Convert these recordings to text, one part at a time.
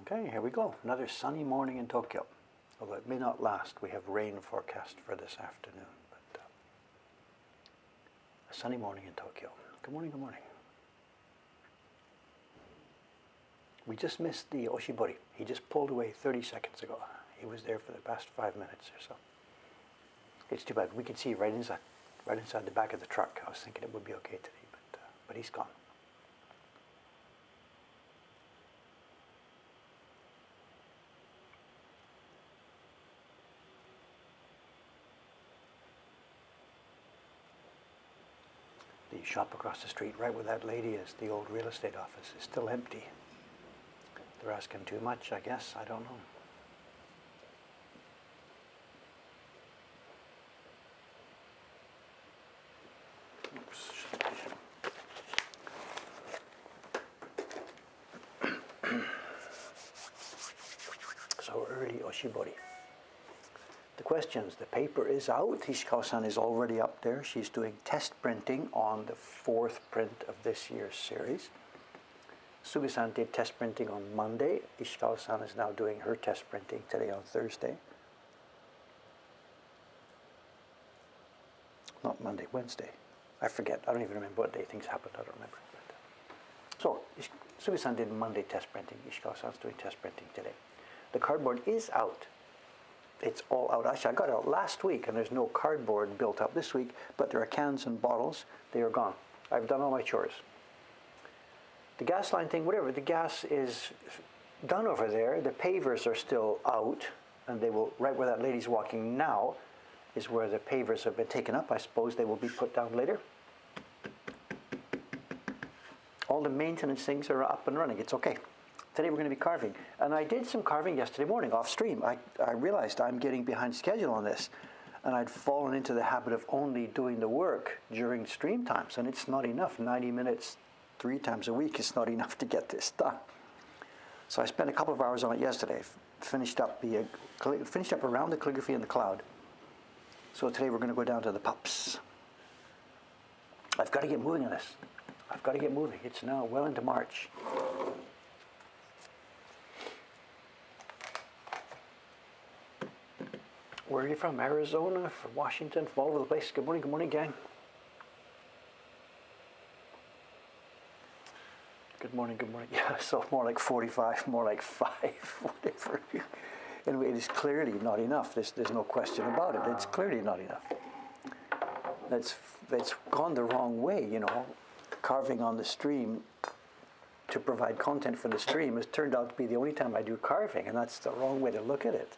Okay, here we go. Another sunny morning in Tokyo. Although it may not last. We have rain forecast for this afternoon. But a sunny morning in Tokyo. Good morning, good morning. We just missed the Oshibori. He just pulled away 30 seconds ago. He was there for the past 5 minutes or so. It's too bad. We could see right inside the back of the truck. I was thinking it would be okay today, but he's gone. The shop across the street, right where that lady is, the old real estate office, is still empty. They're asking too much, I guess. I don't know. Oops. So early Oshibori. The questions. The paper is out. Ishikawa-san is already up there. She's doing test printing on the 4th print of this year's series. Sugi-san did test printing on Monday. Ishikawa-san is now doing her test printing today on Thursday. Not Monday, Wednesday. I forget. I don't even remember what day things happened. I don't remember. So, Sugi-san did Monday test printing. Ishikawa-san's doing test printing today. The cardboard is out. It's all out. Actually, I got it out last week, and there's no cardboard built up this week, but there are cans and bottles. They are gone. I've done all my chores. The gas line thing, whatever, the gas is done over there. The pavers are still out, and they will, right where that lady's walking now, is where the pavers have been taken up. I suppose they will be put down later. All the maintenance things are up and running. It's okay. Today we're going to be carving. And I did some carving yesterday morning off stream. I realized I'm getting behind schedule on this. And I'd fallen into the habit of only doing the work during stream times. And it's not enough. 90 minutes, 3 times a week is not enough to get this done. So I spent a couple of hours on it yesterday. Finished up around the calligraphy in the cloud. So today we're going to go down to the pups. I've got to get moving on this. I've got to get moving. It's now well into March. Where are you from? Arizona, from Washington, from all over the place. Good morning, gang. Good morning. Yeah, so more like 45, more like 5, whatever. Anyway, it is clearly not enough. There's no question about it. It's clearly not enough. It's gone the wrong way, you know. Carving on the stream to provide content for the stream has turned out to be the only time I do carving, and that's the wrong way to look at it.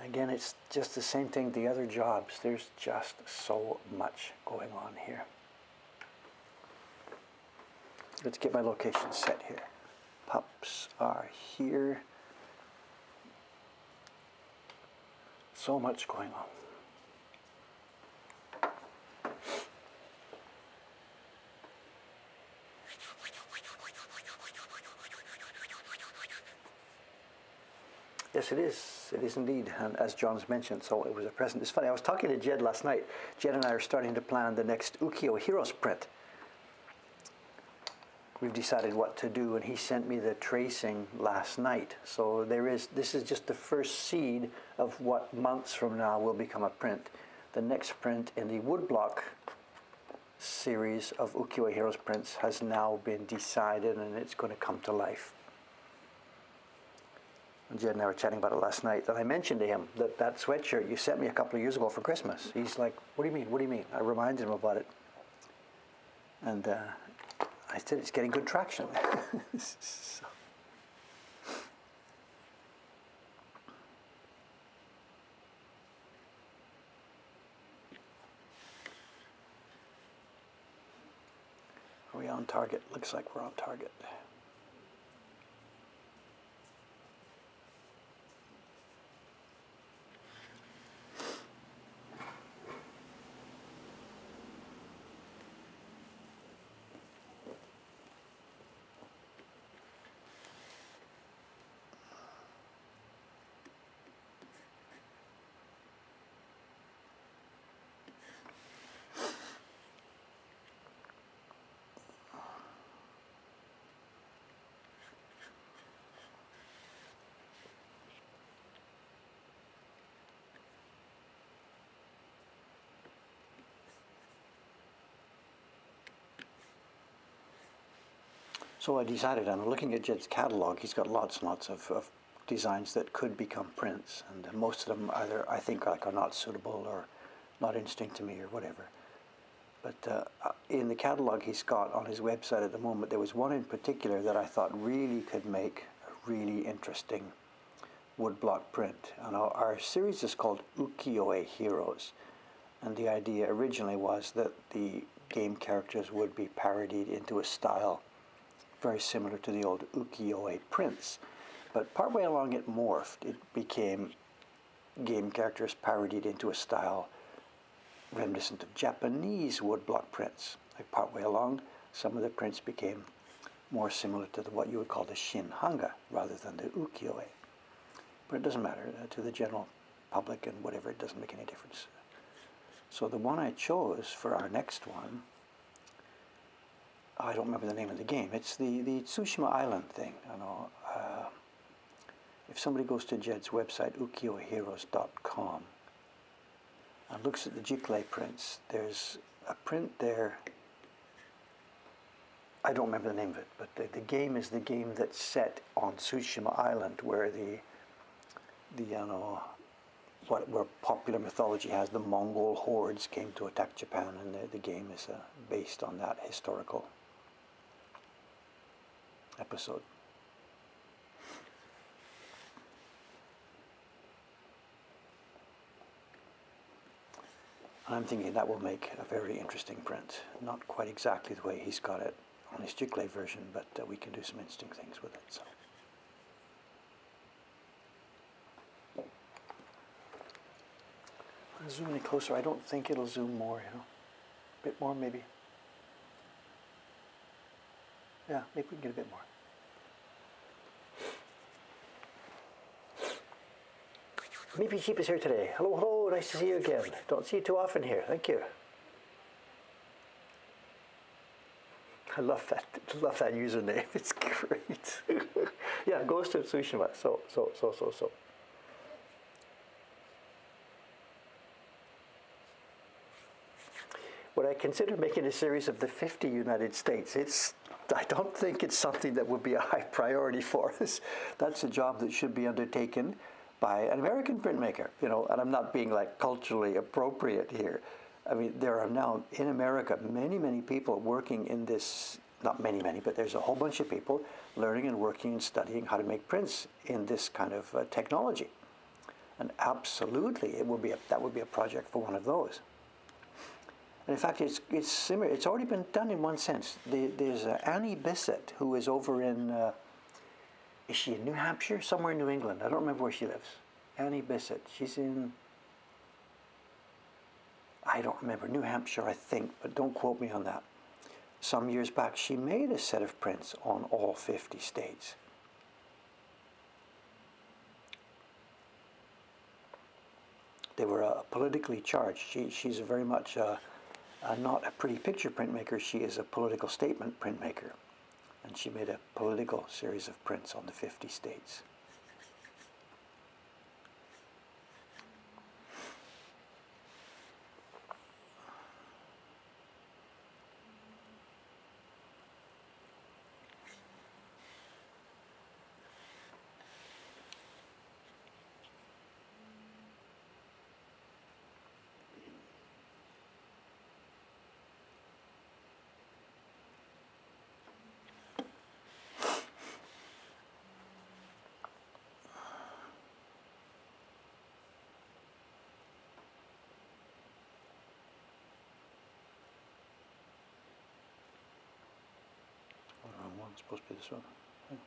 Again, it's just the same thing, the other jobs. There's just so much going on here. Let's get my location set here. Pups are here. So much going on. Yes, it is. It is indeed, and as John's mentioned, so it was a present. It's funny, I was talking to Jed last night. Jed and I are starting to plan the next Ukiyo Heroes print. We've decided what to do, and he sent me the tracing last night. So this is just the first seed of what months from now will become a print. The next print in the woodblock series of Ukiyo Heroes prints has now been decided, and it's going to come to life. Jed and I were chatting about it last night, and I mentioned to him that sweatshirt you sent me a couple of years ago for Christmas. He's like, what do you mean? What do you mean? I reminded him about it. And I said, it's getting good traction. So. Are we on target? Looks like we're on target. So I decided, I'm looking at Jed's catalog, he's got lots and lots of designs that could become prints, and most of them either I think are not suitable or not interesting to me or whatever. But in the catalog he's got on his website at the moment, there was one in particular that I thought really could make a really interesting woodblock print. And our series is called Ukiyo-e Heroes, and the idea originally was that the game characters would be parodied into a style very similar to the old ukiyo-e prints. But partway along it morphed. It became game characters parodied into a style reminiscent of Japanese woodblock prints. Like partway along, some of the prints became more similar to what you would call the shin-hanga rather than the ukiyo-e. But it doesn't matter. To the general public and whatever, it doesn't make any difference. So the one I chose for our next one, I don't remember the name of the game. It's the Tsushima Island thing. I know. If somebody goes to Jed's website, ukiyoheroes.com, and looks at the Jiclay prints, there's a print there. I don't remember the name of it, but the game is the game that's set on Tsushima Island, where where popular mythology has the Mongol hordes came to attack Japan, and the game is based on that historical episode. I'm thinking that will make a very interesting print. Not quite exactly the way he's got it on his Jiclay version, but we can do some interesting things with it. So. Zoom any closer. I don't think it'll zoom more, a bit more maybe. Yeah, maybe we can get a bit more. Meepy Sheep is here today. Hello, hello, nice to see you again. Don't see you too often here. Thank you. I love that username. It's great. Yeah, Ghost of Tsushima. So. When I consider making a series of the 50 United States, I don't think it's something that would be a high priority for us. That's a job that should be undertaken by an American printmaker, and I'm not being like culturally appropriate here. I mean, there are now in America many people working in this, not many, but there's a whole bunch of people learning and working and studying how to make prints in this kind of technology. And absolutely, that would be a project for one of those. And in fact, it's similar. It's already been done in one sense. There's Annie Bissett, who is over in, is she in New Hampshire? Somewhere in New England. I don't remember where she lives. Annie Bissett. She's in, I don't remember, New Hampshire, I think, but don't quote me on that. Some years back, she made a set of prints on all 50 states. They were politically charged. She's very much not a pretty picture printmaker. She is a political statement printmaker. And she made a political series of prints on the 50 states. It's supposed to be this one. Yeah.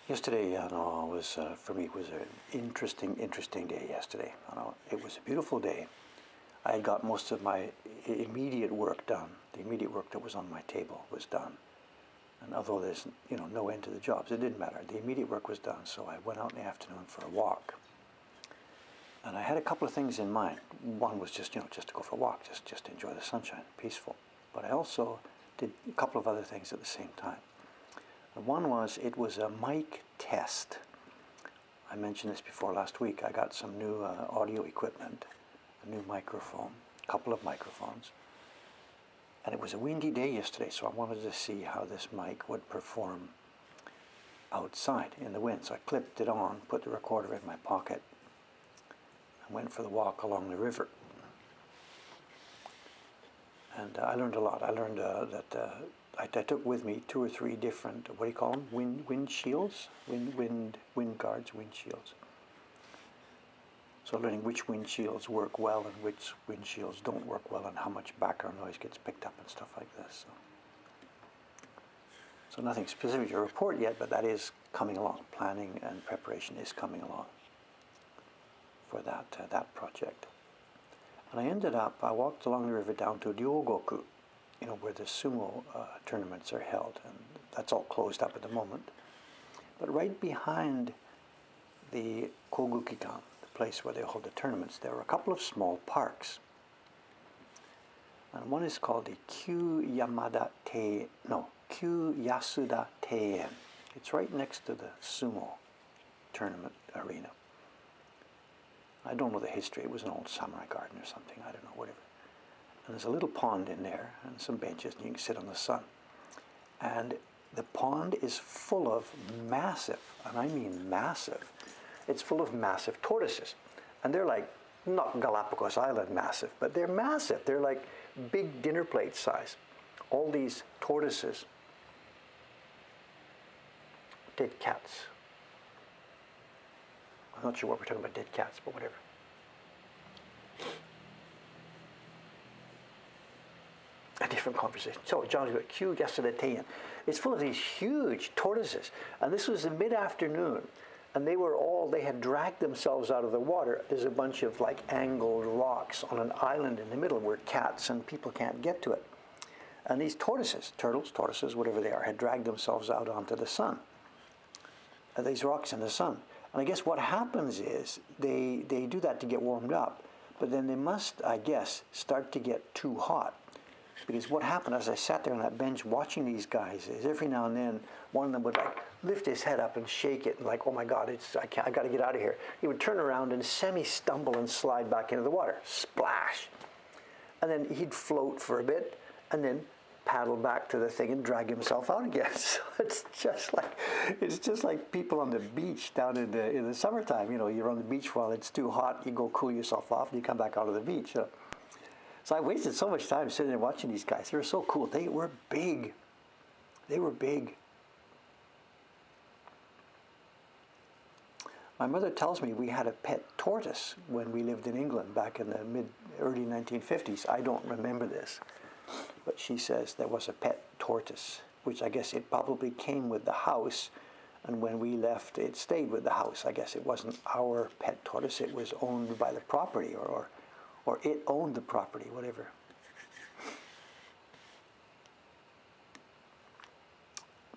Yesterday, was for me was an interesting day yesterday. It was a beautiful day. I had got most of my immediate work done. The immediate work that was on my table was done. And although there's no end to the jobs, it didn't matter. The immediate work was done, so I went out in the afternoon for a walk. And I had a couple of things in mind. One was just to go for a walk, just enjoy the sunshine, peaceful. But I also did a couple of other things at the same time. And one was, it was a mic test. I mentioned this before last week. I got some new audio equipment, a new microphone, a couple of microphones. And it was a windy day yesterday, so I wanted to see how this mic would perform outside in the wind. So I clipped it on, put the recorder in my pocket, and went for the walk along the river. And I learned a lot. I learned that I took with me 2 or 3 different, what do you call them? Wind shields? Wind guards, wind shields. So learning which wind shields work well and which wind shields don't work well, and how much background noise gets picked up and stuff like this. So nothing specific to report yet, but that is coming along. Planning and preparation is coming along for that project. And I walked along the river down to Ryogoku, where the sumo tournaments are held, and that's all closed up at the moment. But right behind the Kogukikan, the place where they hold the tournaments, there are a couple of small parks. And one is called the Kyuyasuda Teien. It's right next to the sumo tournament arena. I don't know the history. It was an old samurai garden or something. I don't know, whatever. And there's a little pond in there and some benches, and you can sit on the sun. And the pond is full of massive, and I mean massive, it's full of massive tortoises. And they're like, not Galapagos Island massive, but they're massive. They're like big dinner plate size. All these tortoises. Dead cats. I'm not sure what we're talking about, dead cats, but whatever. A different conversation. So John's got Kyuyasuda Teien. It's full of these huge tortoises. And this was in mid-afternoon. And they had dragged themselves out of the water. There's a bunch of like angled rocks on an island in the middle where cats and people can't get to it. And these tortoises, tortoises, whatever they are, had dragged themselves out onto the sun. These rocks in the sun. And I guess what happens is they do that to get warmed up, but then they must, I guess, start to get too hot. Because what happened as I sat there on that bench watching these guys is every now and then one of them would like lift his head up and shake it and like, oh my God, I got to get out of here. He would turn around and semi-stumble and slide back into the water. Splash. And then he'd float for a bit and then paddle back to the thing and drag himself out again. So it's just like people on the beach down in the summertime. You're on the beach while it's too hot, you go cool yourself off, and you come back out of the beach. So I wasted so much time sitting there watching these guys. They were so cool. They were big. My mother tells me we had a pet tortoise when we lived in England back in the early 1950s. I don't remember this. But she says there was a pet tortoise, which I guess it probably came with the house, and when we left, it stayed with the house. I guess it wasn't our pet tortoise, it was owned by the property, or it owned the property, whatever.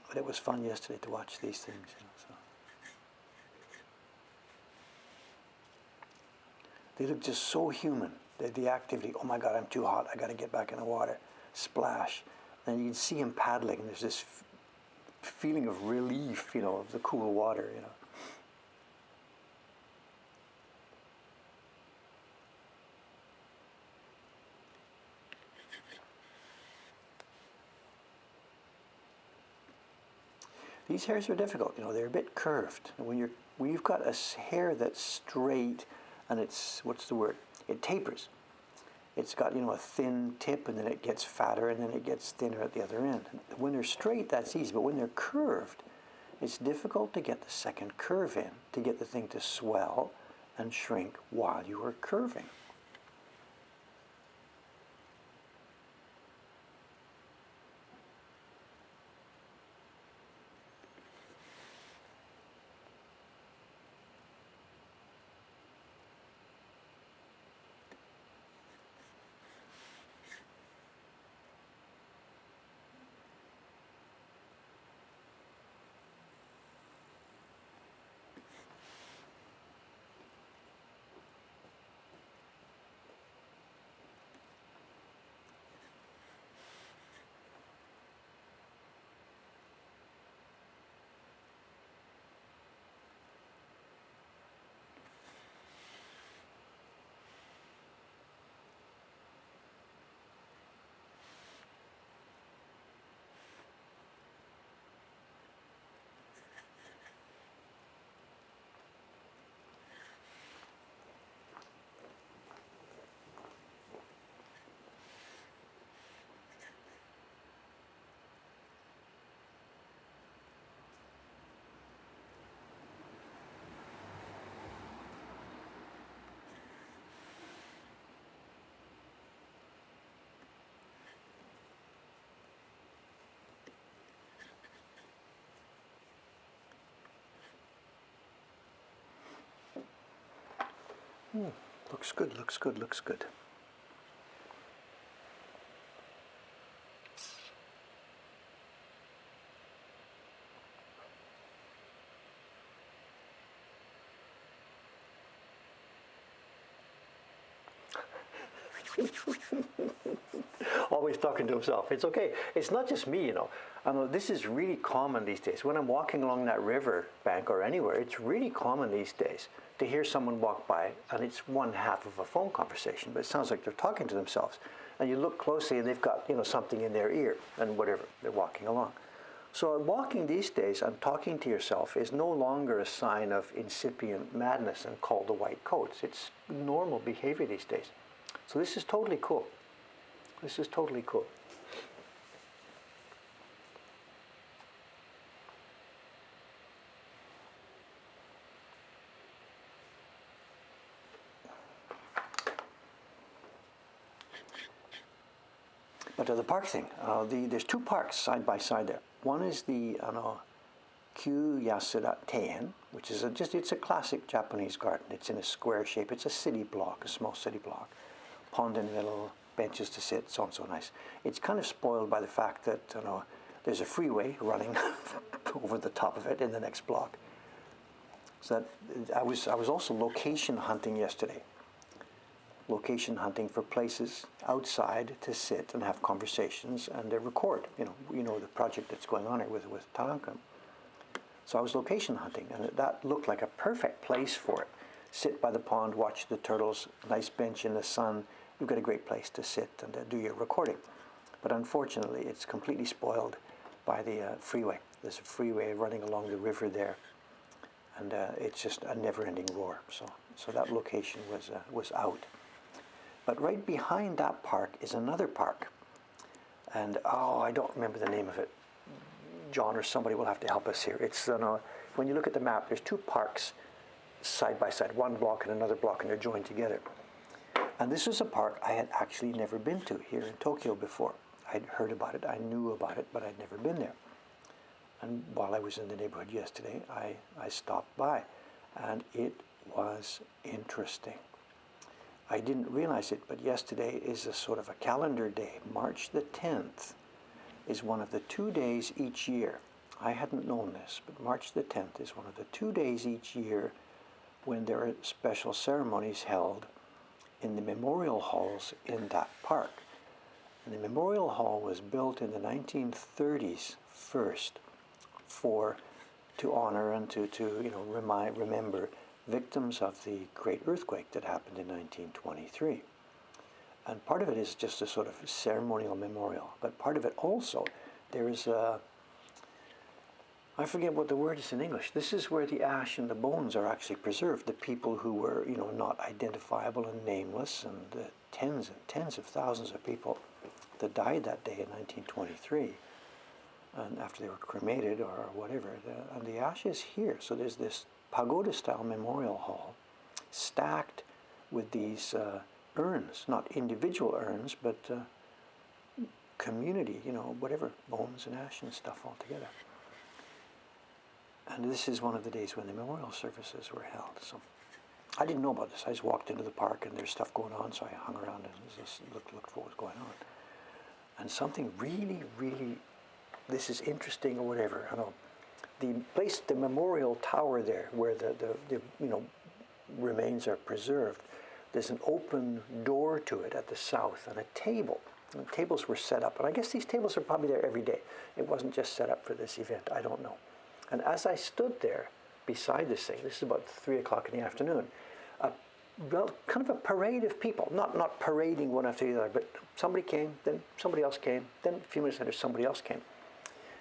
But it was fun yesterday to watch these things. So. They look just so human. The activity, oh my God, I'm too hot, I got to get back in the water. Splash. And you can see him paddling, and there's this feeling of relief, of the cool water, These hairs are difficult, they're a bit curved. And when you've got a hair that's straight and it's, it tapers. It's got, a thin tip, and then it gets fatter, and then it gets thinner at the other end. When they're straight, that's easy, but when they're curved, it's difficult to get the second curve in, to get the thing to swell and shrink while you are curving. Looks good, looks good, looks good. Always talking to himself. It's okay. It's not just me, you know. I know this is really common these days. When I'm walking along that river bank or anywhere, it's really common these days to hear someone walk by and it's one half of a phone conversation, but it sounds like they're talking to themselves. And you look closely and they've got, you know, something in their ear and whatever, they're walking along. So walking these days and talking to yourself is no longer a sign of incipient madness and called the white coats. It's normal behavior these days. So this is totally cool. This is totally cool. But to the park thing, there's two parks side by side there. One is the Kyu Yasuda Teien, which is it's a classic Japanese garden. It's in a square shape. It's a city block, a small city block. Pond in the middle, benches to sit, so on, so nice. It's kind of spoiled by the fact that there's a freeway running over the top of it in the next block. So that I was also location hunting yesterday. Location hunting for places outside to sit and have conversations and record. You know the project that's going on here with Talanka. So I was location hunting, and that looked like a perfect place for it. Sit by the pond, watch the turtles, nice bench in the sun. You've got a great place to sit and do your recording. But unfortunately, it's completely spoiled by the freeway. There's a freeway running along the river there, and it's just a never-ending roar. So that location was out. But right behind that park is another park, and I don't remember the name of it. John or somebody will have to help us here. It's when you look at the map, there's two parks side by side, one block and another block, and they're joined together. And this is a park I had actually never been to here in Tokyo before. I'd heard about it, I knew about it, but I'd never been there. And while I was in the neighborhood yesterday, I stopped by, and it was interesting. I didn't realize it, but yesterday is a sort of a calendar day. March the 10th is one of the 2 days each year. I hadn't known this, but March the 10th is one of the 2 days each year when there are special ceremonies held in the memorial halls in that park. And the memorial hall was built in the 1930s first to honor and to remember victims of the great earthquake that happened in 1923. And part of it is just a sort of ceremonial memorial, but part of it also, there is I forget what the word is in English. This is where the ash and the bones are actually preserved. The people who were, not identifiable and nameless, and the tens and tens of thousands of people that died that day in 1923, and after they were cremated or whatever, and the ash is here. So there's this pagoda-style memorial hall stacked with these urns, not individual urns, but community, whatever, bones and ash and stuff all together. And this is one of the days when the memorial services were held. So I didn't know about this. I just walked into the park and there's stuff going on, so I hung around and just looked for what was going on. And something really, really, this is interesting or whatever. The place, the memorial tower there, where the remains are preserved, there's an open door to it at the south and a table. And the tables were set up, and I guess these tables are probably there every day. It wasn't just set up for this event. I don't know. And as I stood there beside this thing, this is about 3 o'clock in the afternoon, kind of a parade of people, not parading one after the other, but somebody came, then somebody else came, then a few minutes later somebody else came.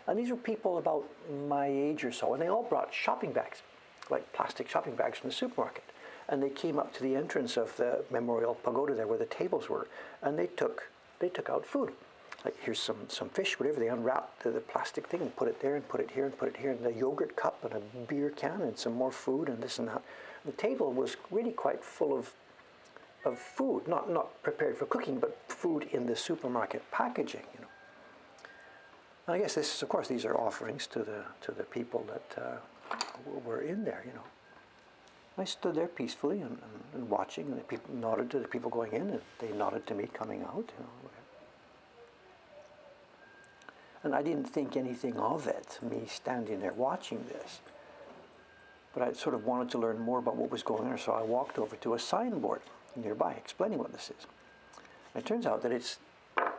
And these were people about my age or so, and they all brought shopping bags, like plastic shopping bags from the supermarket. And they came up to the entrance of the memorial pagoda there where the tables were, and they took out food. Like, here's some fish, whatever. They unwrapped the plastic thing and put it there and put it here and put it here, and a yogurt cup and a beer can and some more food and this and that. The table was really quite full of food, not prepared for cooking, but food in the supermarket packaging, And I guess this is, of course, these are offerings to the people that were in there, I stood there peacefully and watching, and the people nodded to the people going in, and they nodded to me coming out. Whatever. And I didn't think anything of it, me standing there watching this. But I sort of wanted to learn more about what was going on, so I walked over to a signboard nearby explaining what this is. And it turns out that it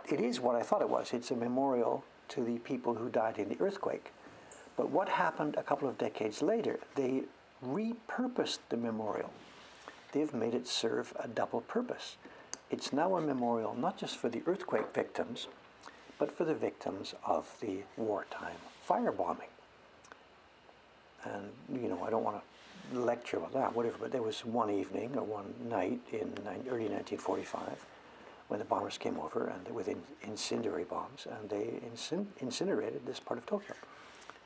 is what I thought it was. It's a memorial to the people who died in the earthquake. But what happened a couple of decades later, they repurposed the memorial. They've made it serve a double purpose. It's now a memorial not just for the earthquake victims, but for the victims of the wartime firebombing. And, I don't want to lecture about that, whatever, but there was one evening or one night in early 1945 when the bombers came over and with incendiary bombs, and they incinerated this part of Tokyo.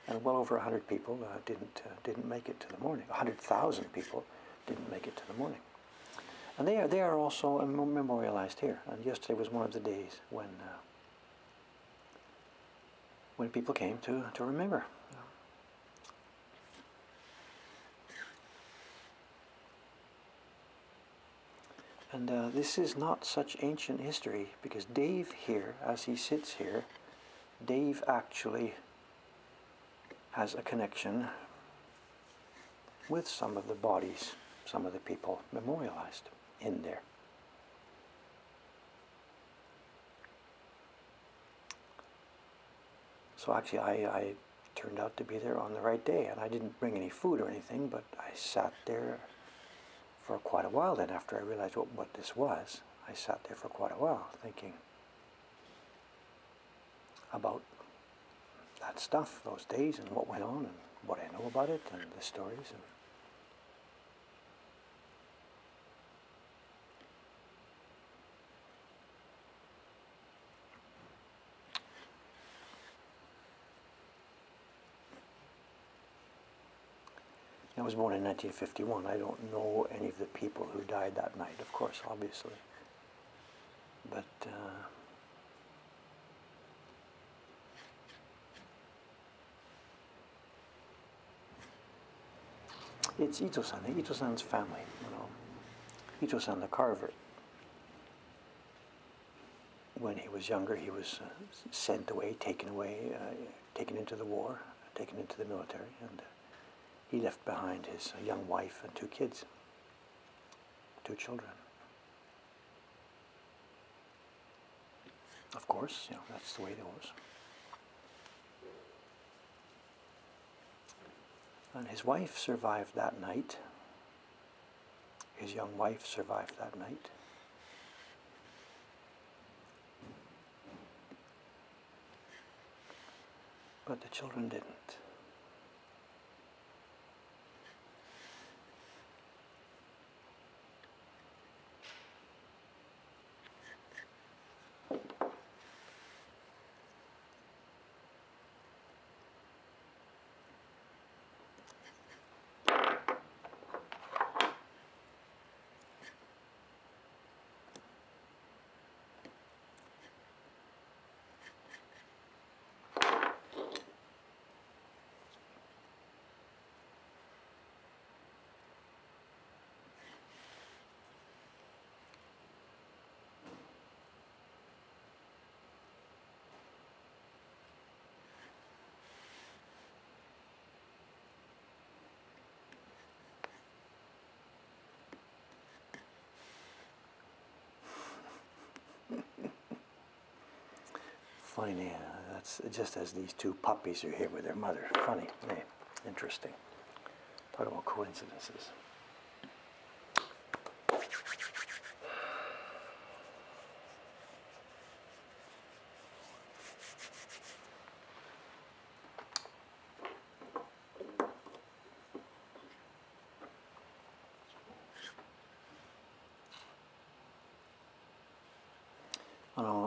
And well over 100 people didn't make it to the morning. 100,000 people didn't make it to the morning. And they are also memorialized here. And yesterday was one of the days when people came to remember. And this is not such ancient history, because Dave here, as he sits here, Dave actually has a connection with some of the bodies, some of the people memorialized in there. So actually I turned out to be there on the right day, and I didn't bring any food or anything, but I sat there for quite a while then. After I realized what this was, I sat there for quite a while thinking about that stuff, those days, and what went on, and what I know about it, and the stories. I was born in 1951. I don't know any of the people who died that night, of course, obviously. But it's Ito-san, Ito-san's family, Ito-san, the carver. When he was younger, he was sent away, taken into the war, taken into the military, and he left behind his young wife and 2 kids, 2 children. Of course, that's the way it was. And his wife survived that night. His young wife survived that night. But the children didn't. Funny, that's just as these 2 puppies are here with their mother. Funny, interesting. Talk about coincidences.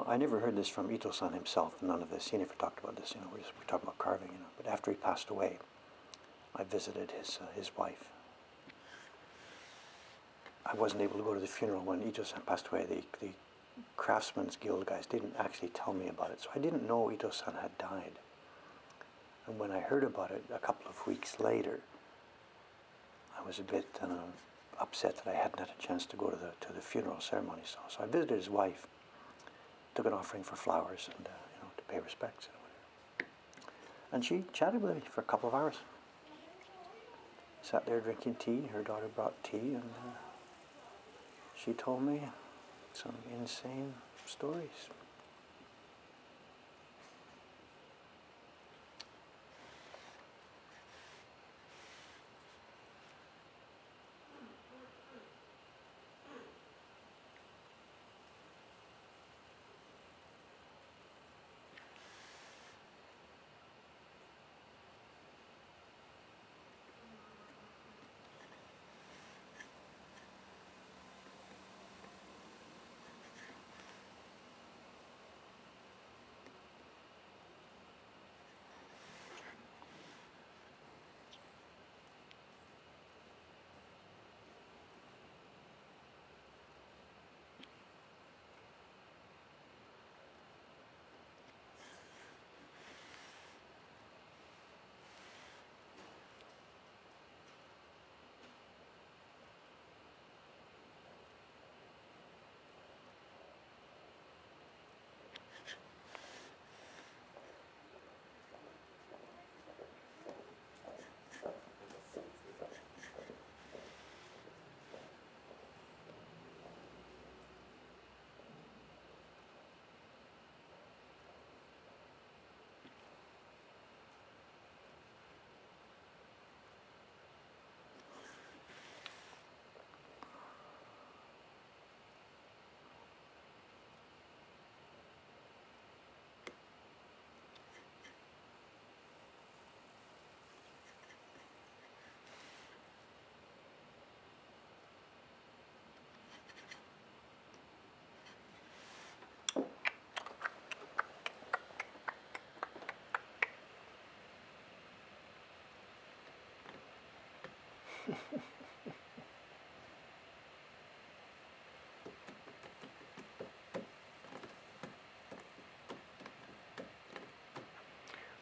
I never heard this from Ito-san himself, none of this. He never talked about this, we're talking about carving, But after he passed away, I visited his wife. I wasn't able to go to the funeral when Ito-san passed away. The Craftsman's Guild guys didn't actually tell me about it, so I didn't know Ito-san had died. And when I heard about it a couple of weeks later, I I was a bit upset that I hadn't had a chance to go to the funeral ceremony. So I visited his wife, took an offering for flowers and to pay respects and whatever. And she chatted with me for a couple of hours. Sat there drinking tea. Her daughter brought tea, and she told me some insane stories.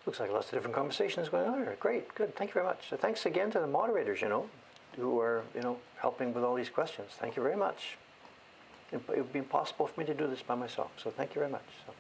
Looks like lots of different conversations going on here. Great, good. Thank you very much. So thanks again to the moderators, who are, helping with all these questions. Thank you very much. It would be impossible for me to do this by myself. So thank you very much. So.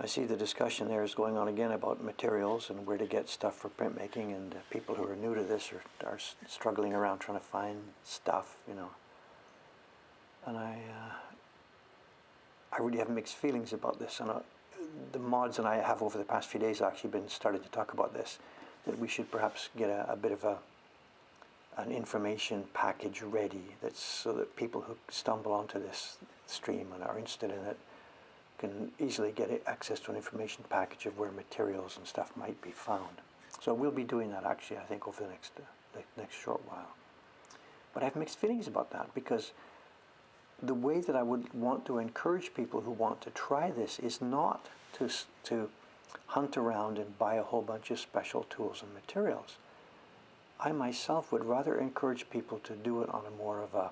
I see the discussion there is going on again about materials and where to get stuff for printmaking, and people who are new to this are struggling around trying to find stuff, And I really have mixed feelings about this. And the mods and I have over the past few days actually been starting to talk about this, that we should perhaps get a bit of an information package ready, that's so that people who stumble onto this stream and are interested in it can easily get access to an information package of where materials and stuff might be found. So we'll be doing that actually, I think, over the next short while. But I have mixed feelings about that, because the way that I would want to encourage people who want to try this is not to hunt around and buy a whole bunch of special tools and materials. I myself would rather encourage people to do it on a more of a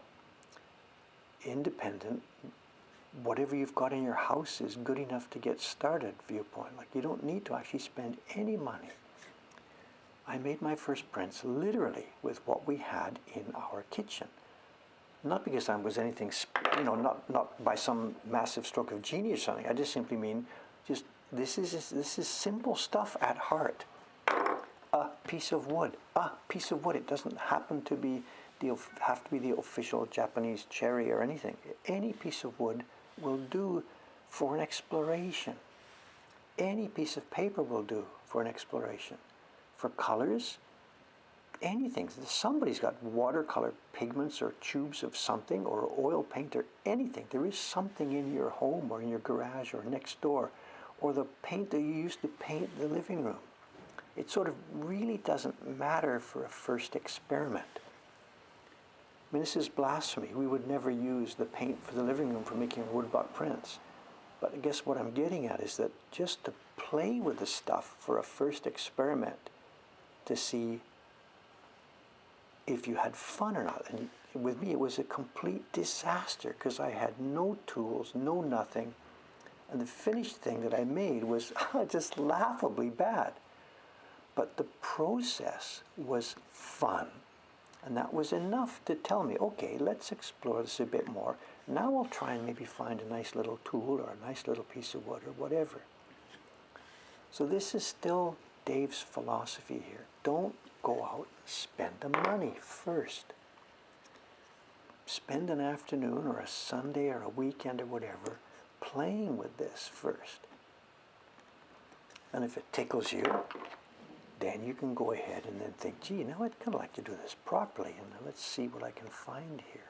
independent, whatever you've got in your house is good enough to get started viewpoint. Like, you don't need to actually spend any money. I made my first prints literally with what we had in our kitchen. Not because I was anything, not by some massive stroke of genius or something. I just simply mean, this is simple stuff at heart. A piece of wood. It doesn't happen to be have to be the official Japanese cherry or anything. Any piece of wood will do for an exploration. Any piece of paper will do for an exploration. For colors, anything. Somebody's got watercolor pigments or tubes of something or oil paint or anything. There is something in your home or in your garage or next door, or the paint that you used to paint the living room. It sort of really doesn't matter for a first experiment. I mean, this is blasphemy. We would never use the paint for the living room for making woodblock prints. But I guess what I'm getting at is that just to play with the stuff for a first experiment to see if you had fun or not. And with me, it was a complete disaster because I had no tools, no nothing. And the finished thing that I made was just laughably bad. But the process was fun. And that was enough to tell me, okay, let's explore this a bit more. Now I'll try and maybe find a nice little tool or a nice little piece of wood or whatever. So this is still Dave's philosophy here. Don't go out and spend the money first. Spend an afternoon or a Sunday or a weekend or whatever playing with this first. And if it tickles you, then you can go ahead and then think, gee, now I'd kind of like to do this properly, and let's see what I can find here.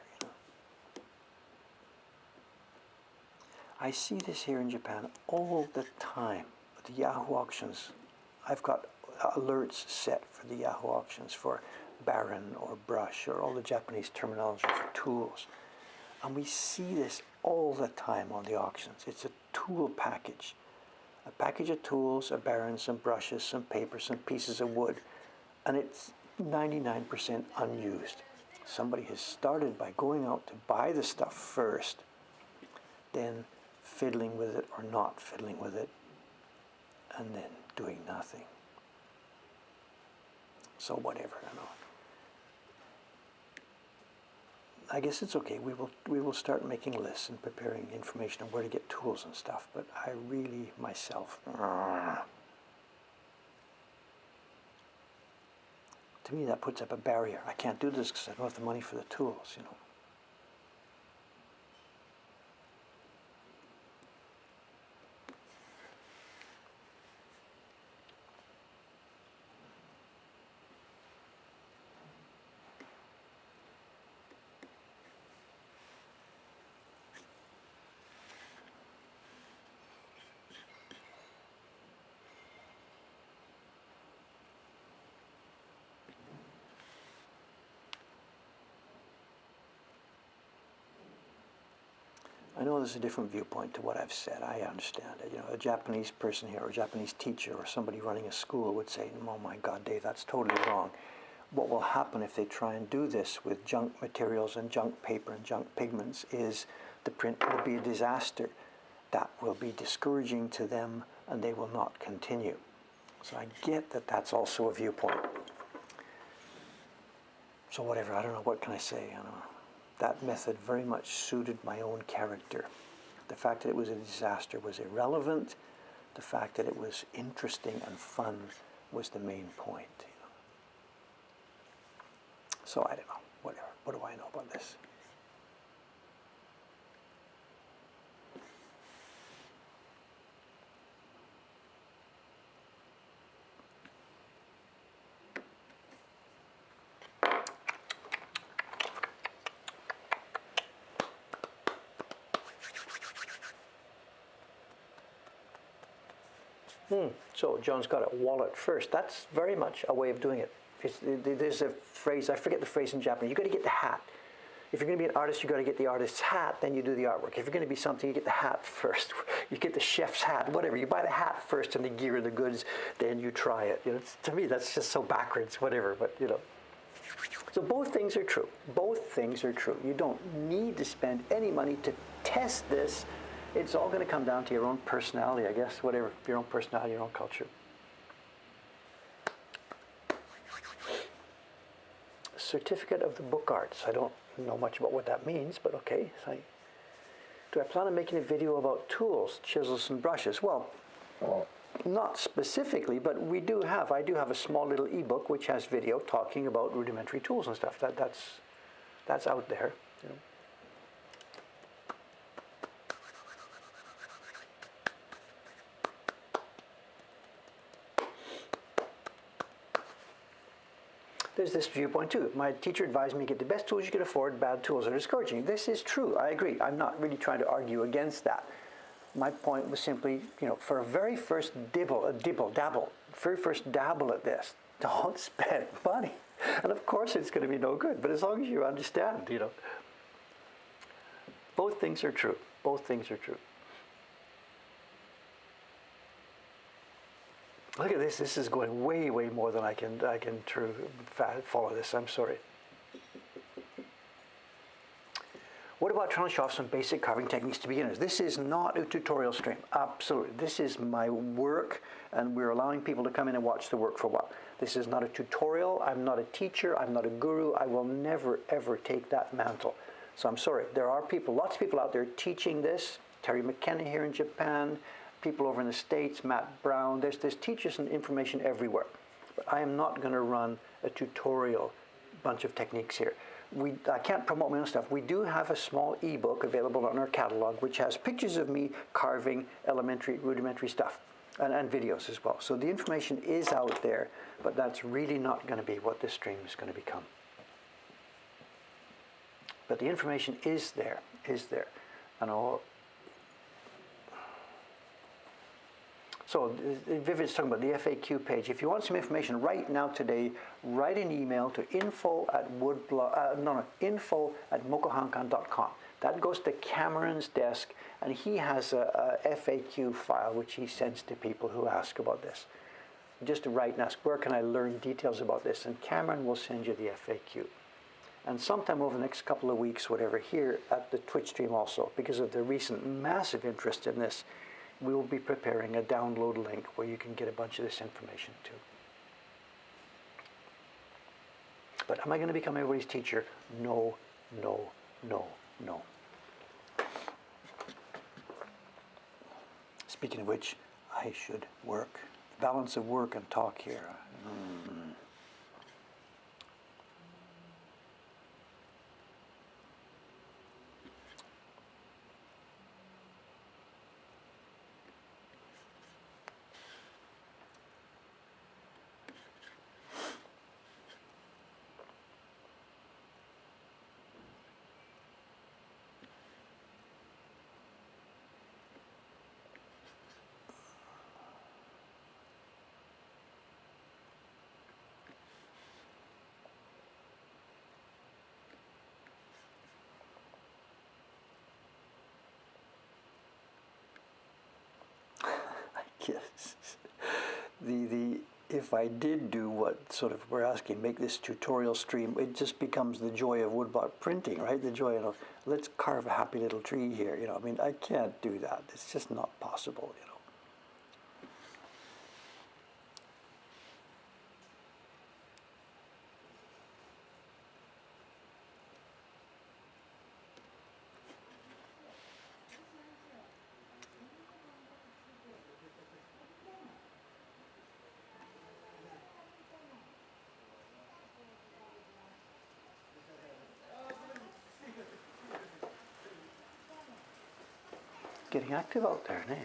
I see this here in Japan all the time. The Yahoo auctions, I've got alerts set for the Yahoo auctions for baron or brush or all the Japanese terminology for tools. And we see this all the time on the auctions. It's a tool package. A package of tools, a baron, some brushes, some paper, some pieces of wood, and it's 99% unused. Somebody has started by going out to buy the stuff first, then fiddling with it or not fiddling with it, and then doing nothing. So whatever, I know. I guess it's okay. We will start making lists and preparing information on where to get tools and stuff. But I really myself, to me that puts up a barrier. I can't do this because I don't have the money for the tools. You know. I know there's a different viewpoint to what I've said. I understand it. You know, a Japanese person here, or a Japanese teacher, or somebody running a school would say, "Oh my God, Dave, that's totally wrong." What will happen if they try and do this with junk materials and junk paper and junk pigments is the print will be a disaster. That will be discouraging to them, and they will not continue. So I get that that's also a viewpoint. So whatever, I don't know, what can I say? I don't know. That method very much suited my own character. The fact that it was a disaster was irrelevant. The fact that it was interesting and fun was the main point. You know. So I don't know, whatever. What do I know about this? So John's got a wallet first. That's very much a way of doing it. There's a phrase, I forget the phrase in Japanese, you've got to get the hat. If you're going to be an artist, you've got to get the artist's hat, then you do the artwork. If you're going to be something, you get the hat first. You get the chef's hat, whatever. You buy the hat first and the gear and the goods, then you try it. You know, to me, that's just so backwards, whatever, but you know. So both things are true. Both things are true. You don't need to spend any money to test this. It's all going to come down to your own personality, I guess, whatever, your own personality, your own culture. Certificate of the Book Arts. I don't know much about what that means, but okay. Do I plan on making a video about tools, chisels and brushes? Well, not specifically, but I do have a small little ebook which has video talking about rudimentary tools and stuff. That's out there. You know. there's this viewpoint too. My teacher advised me get the best tools you can afford. Bad tools are discouraging. This is true. I agree. I'm not really trying to argue against that. My point was simply, for a very first very first dabble at this, don't spend money. And of course it's going to be no good. But as long as you understand, both things are true. Both things are true. Look at this. This is going way, way more than I can follow this. I'm sorry. What about trying to show off some basic carving techniques to beginners? This is not a tutorial stream. Absolutely. This is my work, and we're allowing people to come in and watch the work for a while. This is not a tutorial. I'm not a teacher. I'm not a guru. I will never, ever take that mantle. So I'm sorry. There are people, lots of people out there teaching this. Terry McKenna here in Japan, people over in the States, Matt Brown. There's teachers and information everywhere. But I am not going to run a tutorial bunch of techniques here. I can't promote my own stuff. We do have a small ebook available on our catalog, which has pictures of me carving elementary, rudimentary stuff, and videos as well. So the information is out there, but that's really not going to be what this stream is going to become. But the information is there, and all. So Vivid's talking about the FAQ page. If you want some information right now today, write an email to info@mokohankan.com. That goes to Cameron's desk, and he has a FAQ file which he sends to people who ask about this. Just to write and ask, where can I learn details about this? And Cameron will send you the FAQ. And sometime over the next couple of weeks, whatever, here at the Twitch stream also, because of the recent massive interest in this, we will be preparing a download link where you can get a bunch of this information too. But am I going to become everybody's teacher? No, no, no, no. Speaking of which, I should work. Balance of work and talk here. Yes. If I did do what sort of we're asking, make this tutorial stream, it just becomes the joy of woodblock printing, right? The joy of, let's carve a happy little tree here, I mean, I can't do that. It's just not possible, Getting active out there, eh?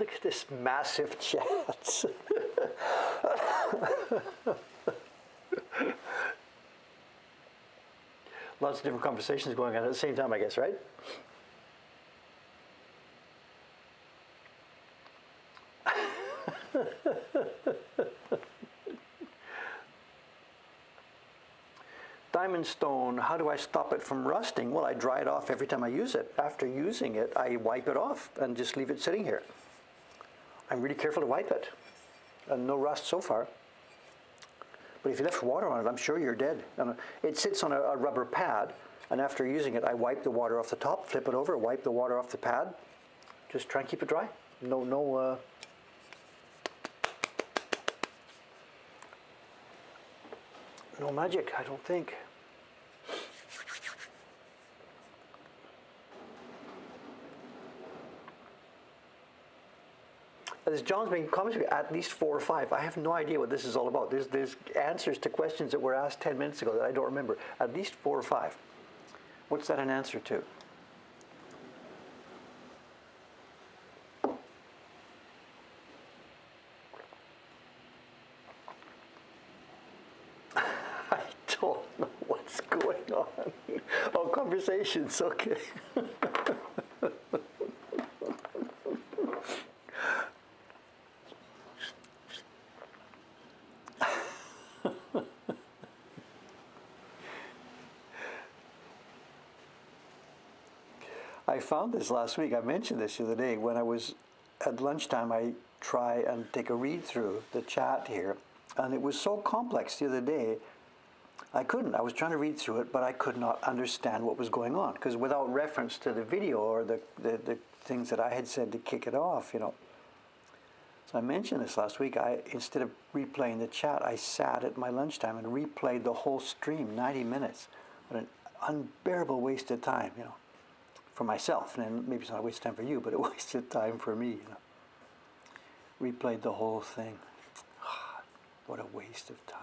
Look at this massive chat. Lots of different conversations going on at the same time, I guess, right? Diamond stone, how do I stop it from rusting? Well, I dry it off every time I use it. After using it, I wipe it off and just leave it sitting here. I'm really careful to wipe it. And no rust so far. But if you left water on it, I'm sure you're dead. And it sits on a rubber pad, and after using it, I wipe the water off the top, flip it over, wipe the water off the pad. Just try and keep it dry. No magic, I don't think. As John's been commenting, at least 4 or 5. I have no idea what this is all about. There's answers to questions that were asked 10 minutes ago that I don't remember. At least 4 or 5. What's that an answer to? I don't know what's going on. Oh, conversations, okay. I found this last week. I mentioned this the other day. When I was at lunchtime, I try and take a read through the chat here, and it was so complex the other day. I couldn't. I was trying to read through it, but I could not understand what was going on because without reference to the video or the things that I had said to kick it off, you know. So I mentioned this last week. Instead of replaying the chat, I sat at my lunchtime and replayed the whole stream, 90 minutes. What an unbearable waste of time, you know. For myself, and maybe it's not a waste of time for you, but it wasted time for me. You know. Replayed the whole thing. What a waste of time.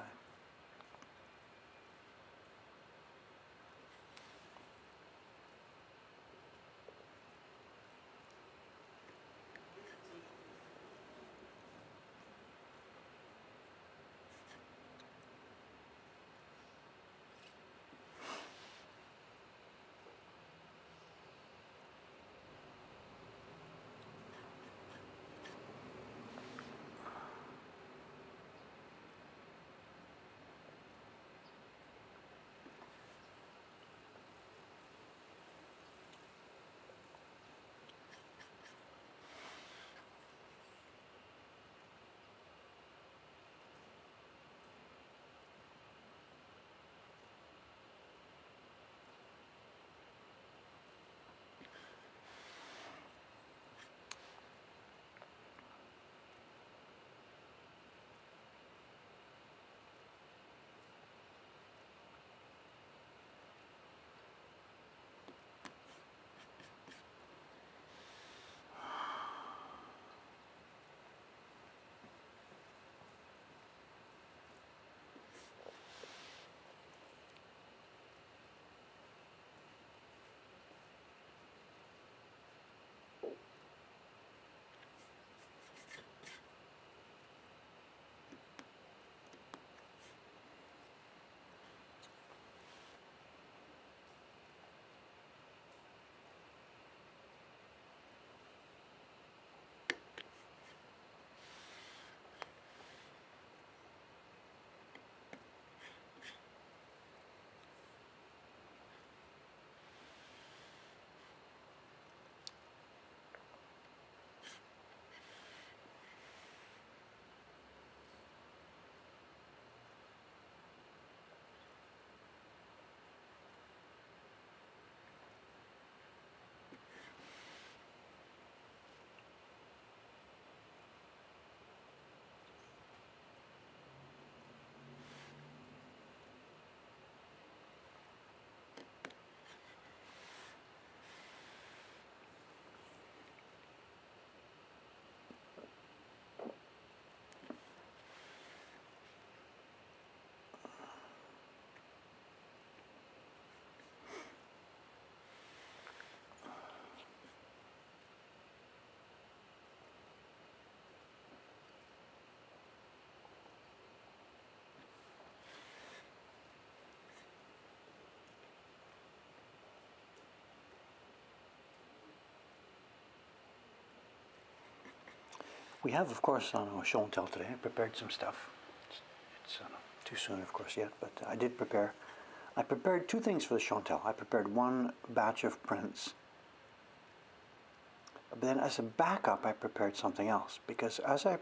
We have, of course, on a show and tell today. I prepared some stuff. It's too soon, of course, yet, but I did prepare. I prepared two things for the show and tell. I prepared one batch of prints. But then as a backup, I prepared something else, because as I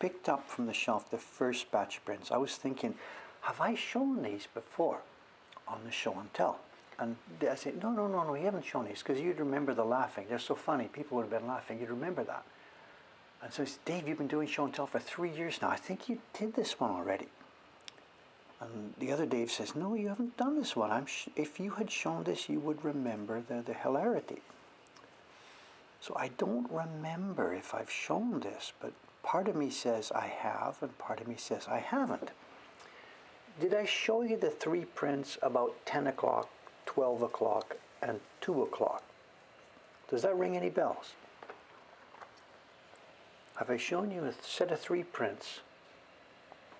picked up from the shelf the first batch of prints, I was thinking, have I shown these before on the show and tell? And I said, no, you haven't shown these, because you'd remember the laughing. They're so funny. People would have been laughing. You'd remember that. And so he said, Dave, you've been doing show and tell for 3 years now. I think you did this one already. And the other Dave says, no, you haven't done this one. If you had shown this, you would remember the hilarity. So I don't remember if I've shown this, but part of me says I have, and part of me says I haven't. Did I show you the three prints about 10 o'clock, 12 o'clock, and 2 o'clock? Does that ring any bells? Have I shown you a set of three prints,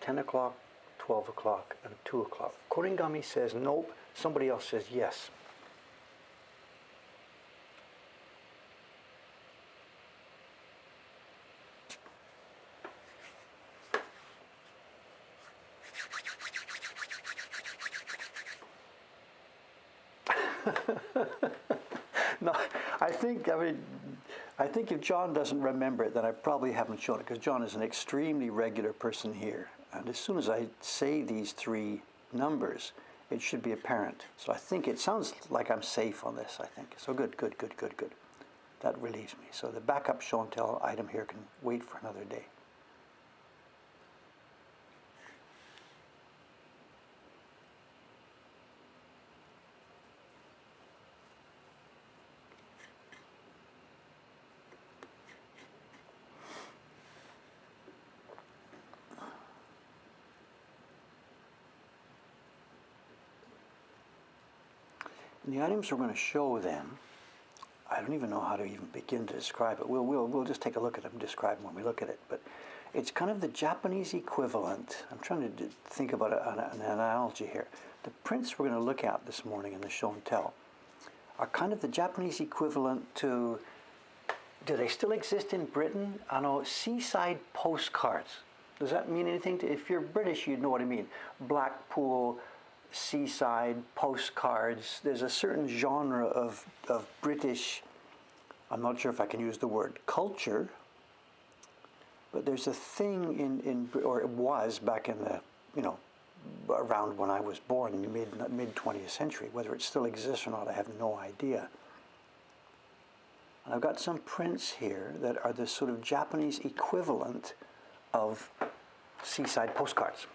10 o'clock, 12 o'clock, and 2 o'clock? Koringami says nope. Somebody else says yes. No, I think if John doesn't remember it, then I probably haven't shown it, because John is an extremely regular person here. And as soon as I say these three numbers, it should be apparent. So I think it sounds like I'm safe on this, I think. So good. That relieves me. So the backup show and tell item here can wait for another day. And the items we're going to show then, I don't even know how to even begin to describe it. We'll just take a look at them and describe them when we look at it. But it's kind of the Japanese equivalent. I'm trying to think about an analogy here. The prints we're going to look at this morning in the show and tell are kind of the Japanese equivalent to, do they still exist in Britain? I know, seaside postcards. Does that mean anything? If you're British, you'd know what I mean. Blackpool, seaside postcards. There's a certain genre of British, I'm not sure if I can use the word culture, but there's a thing or it was back in the, around when I was born, in the mid 20th century. Whether it still exists or not, I have no idea. And I've got some prints here that are the sort of Japanese equivalent of seaside postcards.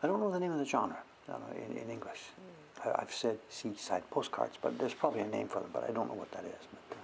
I don't know the name of the genre in English. I've said seaside postcards, but there's probably a name for them, but I don't know what that is. But,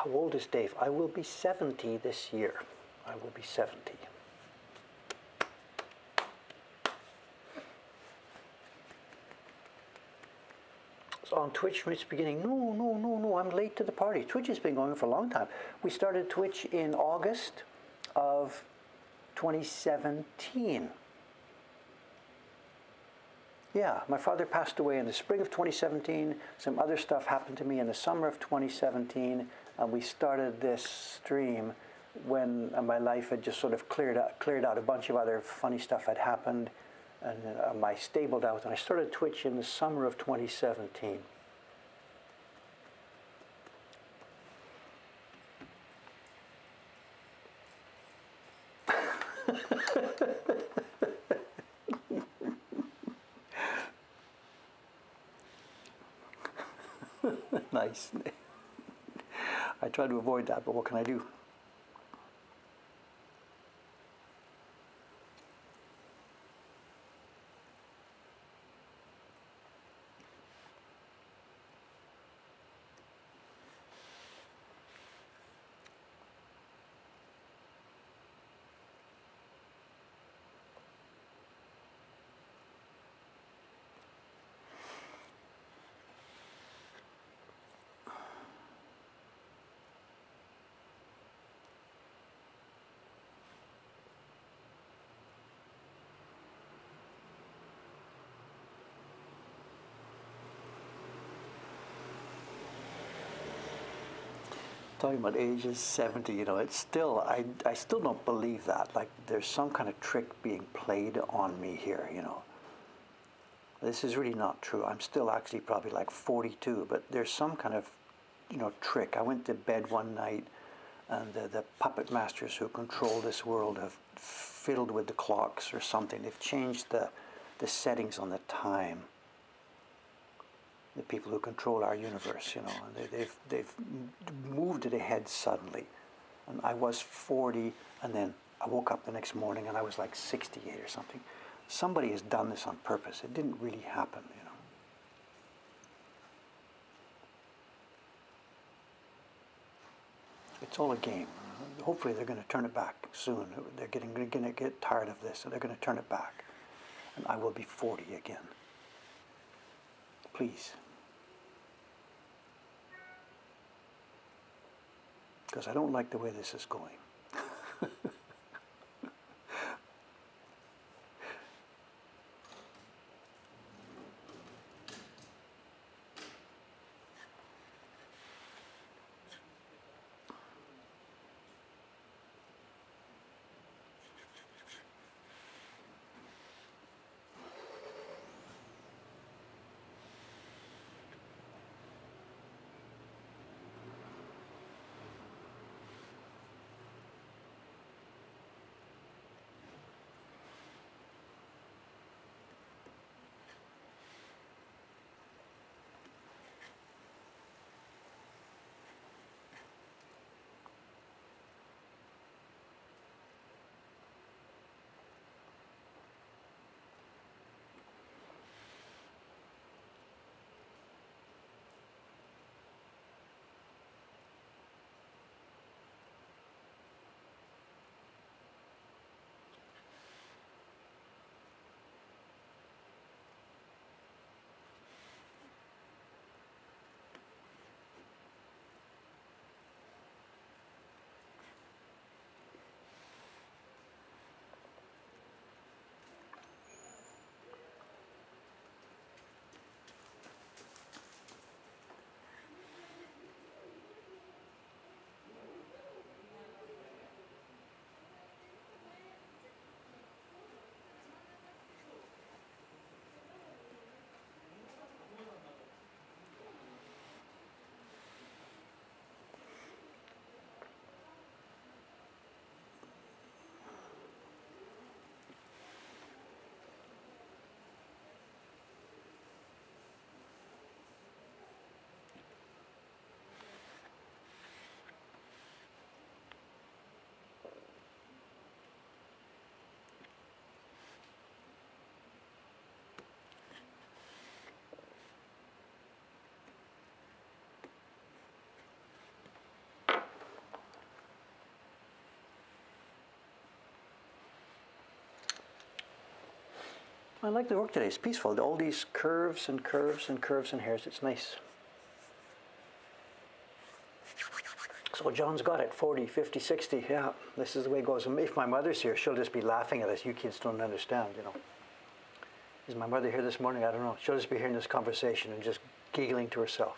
how old is Dave? I will be 70 this year. I will be 70. So on Twitch from its beginning, no, I'm late to the party. Twitch has been going for a long time. We started Twitch in August of 2017. Yeah, my father passed away in the spring of 2017. Some other stuff happened to me in the summer of 2017. And we started this stream when my life had just sort of cleared out. A bunch of other funny stuff had happened. And I stabled out. And I started Twitch in the summer of 2017. Nice. I try to avoid that, but what can I do? Talking about ages 70, it's still, I still don't believe that. Like there's some kind of trick being played on me here, This is really not true. I'm still actually probably like 42, but there's some kind of, trick. I went to bed one night and the puppet masters who control this world have fiddled with the clocks or something. They've changed the settings on the time. The people who control our universe, and they've moved it ahead suddenly. And I was 40, and then I woke up the next morning and I was like 68 or something. Somebody has done this on purpose. It didn't really happen, It's all a game. Hopefully they're going to turn it back soon. They're going to get tired of this, and they're going to turn it back. And I will be 40 again. Please. Because I don't like the way this is going. I like the work today. It's peaceful. All these curves and curves and curves and hairs. It's nice. So John's got it, 40, 50, 60. Yeah, this is the way it goes. And if my mother's here, she'll just be laughing at us. You kids don't understand, you know. Is my mother here this morning? I don't know. She'll just be hearing this conversation and just giggling to herself.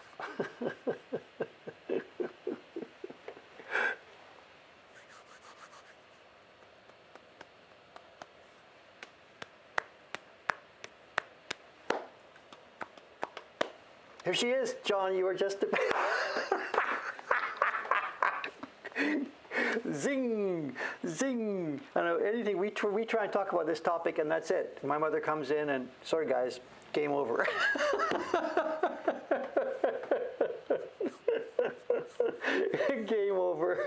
Here she is, John. You were just zing, zing. I know anything. We try and talk about this topic, and that's it. My mother comes in, and sorry, guys, game over. Game over.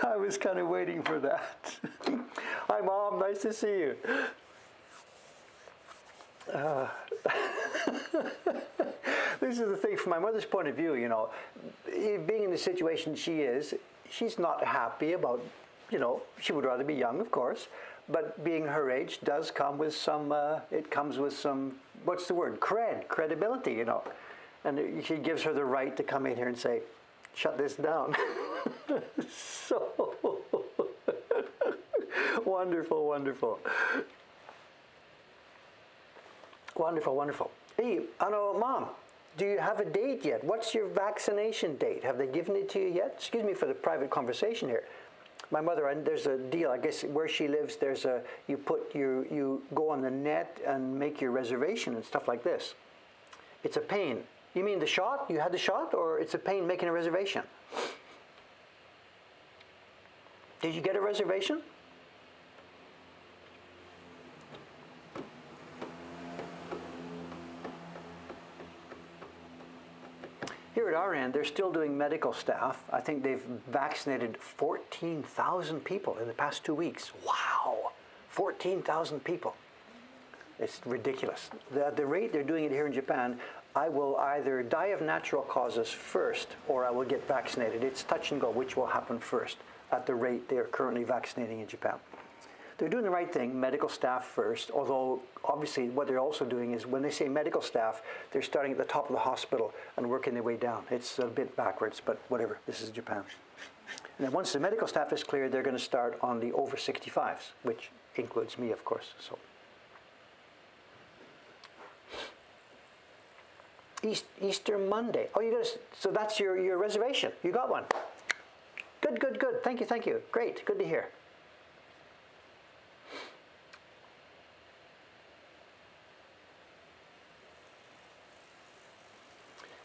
I was kind of waiting for that. Hi, Mom. Nice to see you. This is the thing from my mother's point of view, you know, being in the situation she is, she's not happy about, you know, she would rather be young, of course, but being her age does come with some, it comes with some, what's the word, credibility, you know, and she gives her the right to come in here and say, shut this down. So, wonderful, wonderful. Wonderful, wonderful. Hey, I know, Mom, do you have a date yet? What's your vaccination date? Have they given it to you yet? Excuse me for the private conversation here. My mother, and there's a deal, I guess, where she lives, there's a, you go on the net and make your reservation and stuff like this. It's a pain. You mean the shot? You had the shot? Or it's a pain making a reservation? Did you get a reservation? Here at our end, they're still doing medical staff. I think they've vaccinated 14,000 people in the past 2 weeks. Wow, 14,000 people. It's ridiculous. At the rate they're doing it here in Japan, I will either die of natural causes first or I will get vaccinated. It's touch and go which will happen first at the rate they're currently vaccinating in Japan. They're doing the right thing, medical staff first, although obviously what they're also doing is when they say medical staff, they're starting at the top of the hospital and working their way down. It's a bit backwards, but whatever, this is Japan. And then once the medical staff is cleared, they're going to start on the over 65s, which includes me, of course. So, Easter Monday. Oh, you got so that's your reservation. You got one. Good, good, good. Thank you, thank you. Great, good to hear.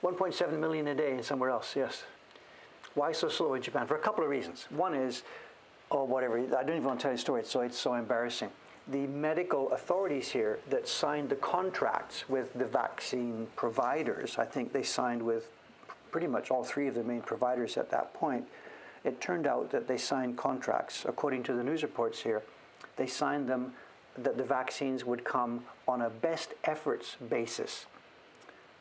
$1.7 million a day and somewhere else, yes. Why so slow in Japan? For a couple of reasons. One is, oh, whatever, I don't even want to tell you the story, it's so embarrassing. The medical authorities here that signed the contracts with the vaccine providers, I think they signed with pretty much all three of the main providers at that point. It turned out that they signed contracts, according to the news reports here, they signed them that the vaccines would come on a best efforts basis.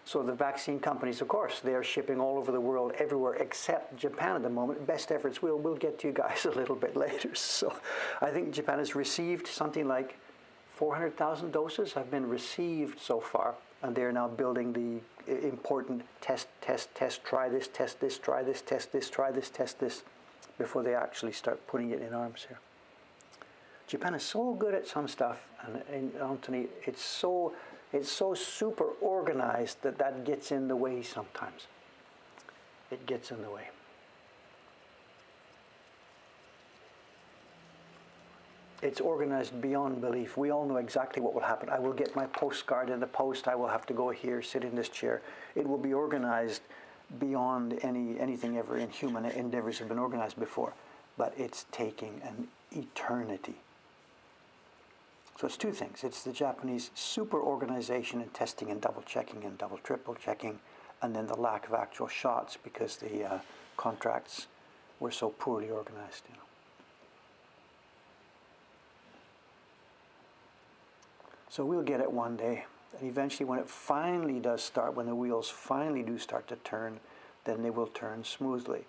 So the vaccine companies, of course, they are shipping all over the world, everywhere except Japan at the moment. Best efforts, we'll get to you guys a little bit later. So I think Japan has received something like 400,000 doses have been received so far. And they're now building the important test, try this, try this, test this, try this, test this, before they actually start putting it in arms here. Japan is so good at some stuff, and Anthony, it's so super organized that gets in the way sometimes. It gets in the way. It's organized beyond belief. We all know exactly what will happen. I will get my postcard in the post. I will have to go here, sit in this chair. It will be organized beyond anything ever in human endeavors have been organized before. But it's taking an eternity. So it's two things. It's the Japanese super organization and testing and double checking and double triple checking, and then the lack of actual shots because the contracts were so poorly organized. You know. So we'll get it one day, and eventually when it finally does start, when the wheels finally do start to turn, then they will turn smoothly.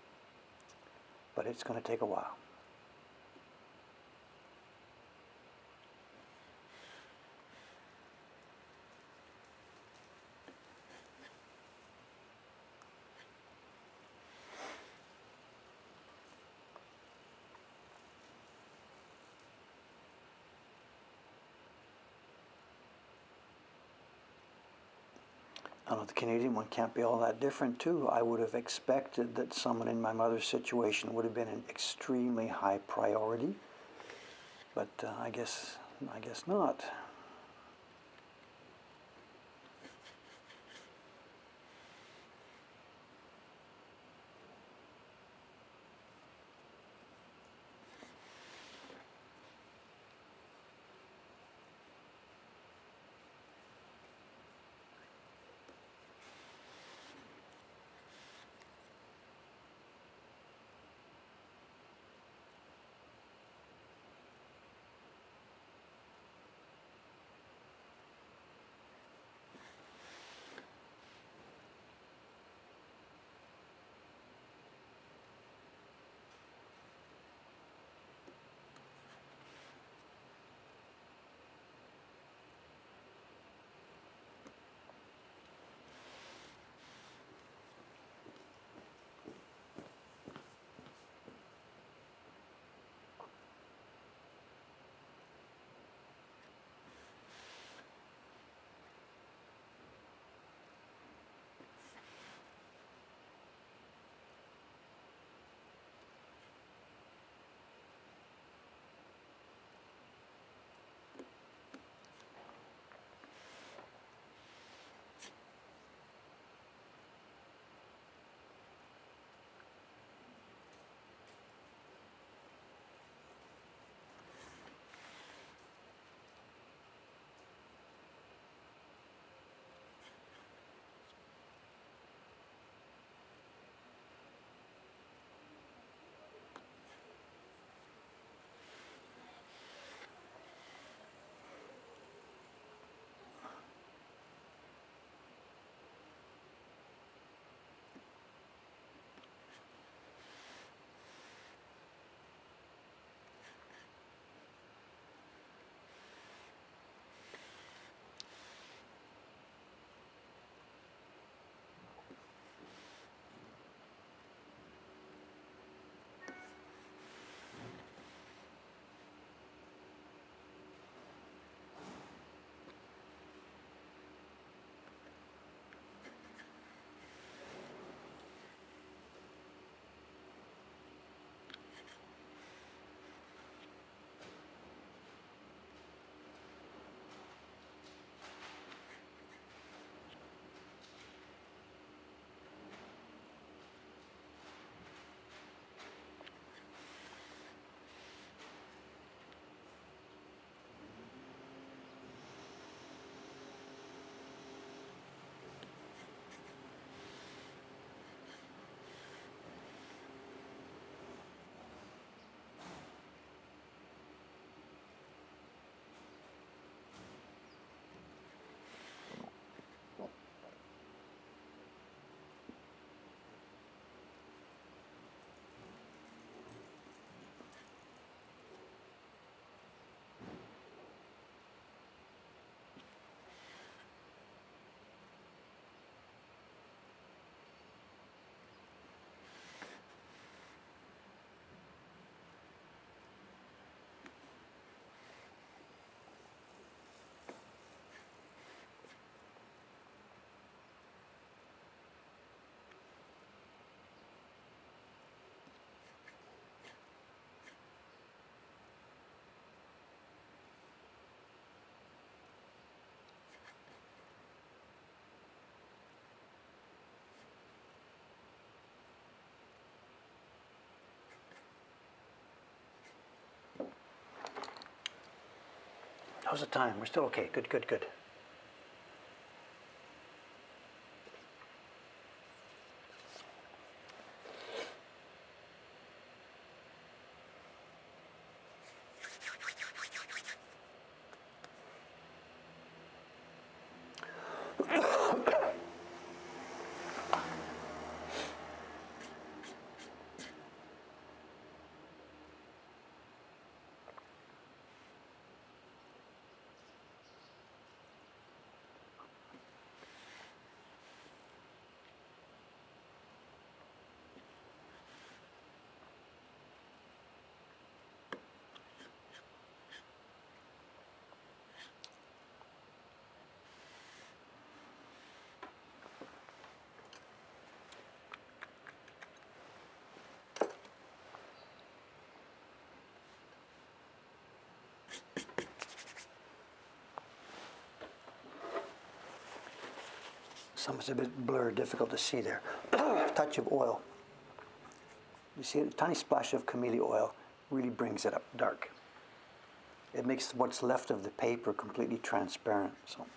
But it's going to take a while. I know the Canadian one can't be all that different too. I would have expected that someone in my mother's situation would have been an extremely high priority, but I guess not. How's the time? We're still okay. Good, good, good. Some is a bit blurred, difficult to see there. Touch of oil. You see a tiny splash of camellia oil really brings it up dark. It makes what's left of the paper completely transparent. So.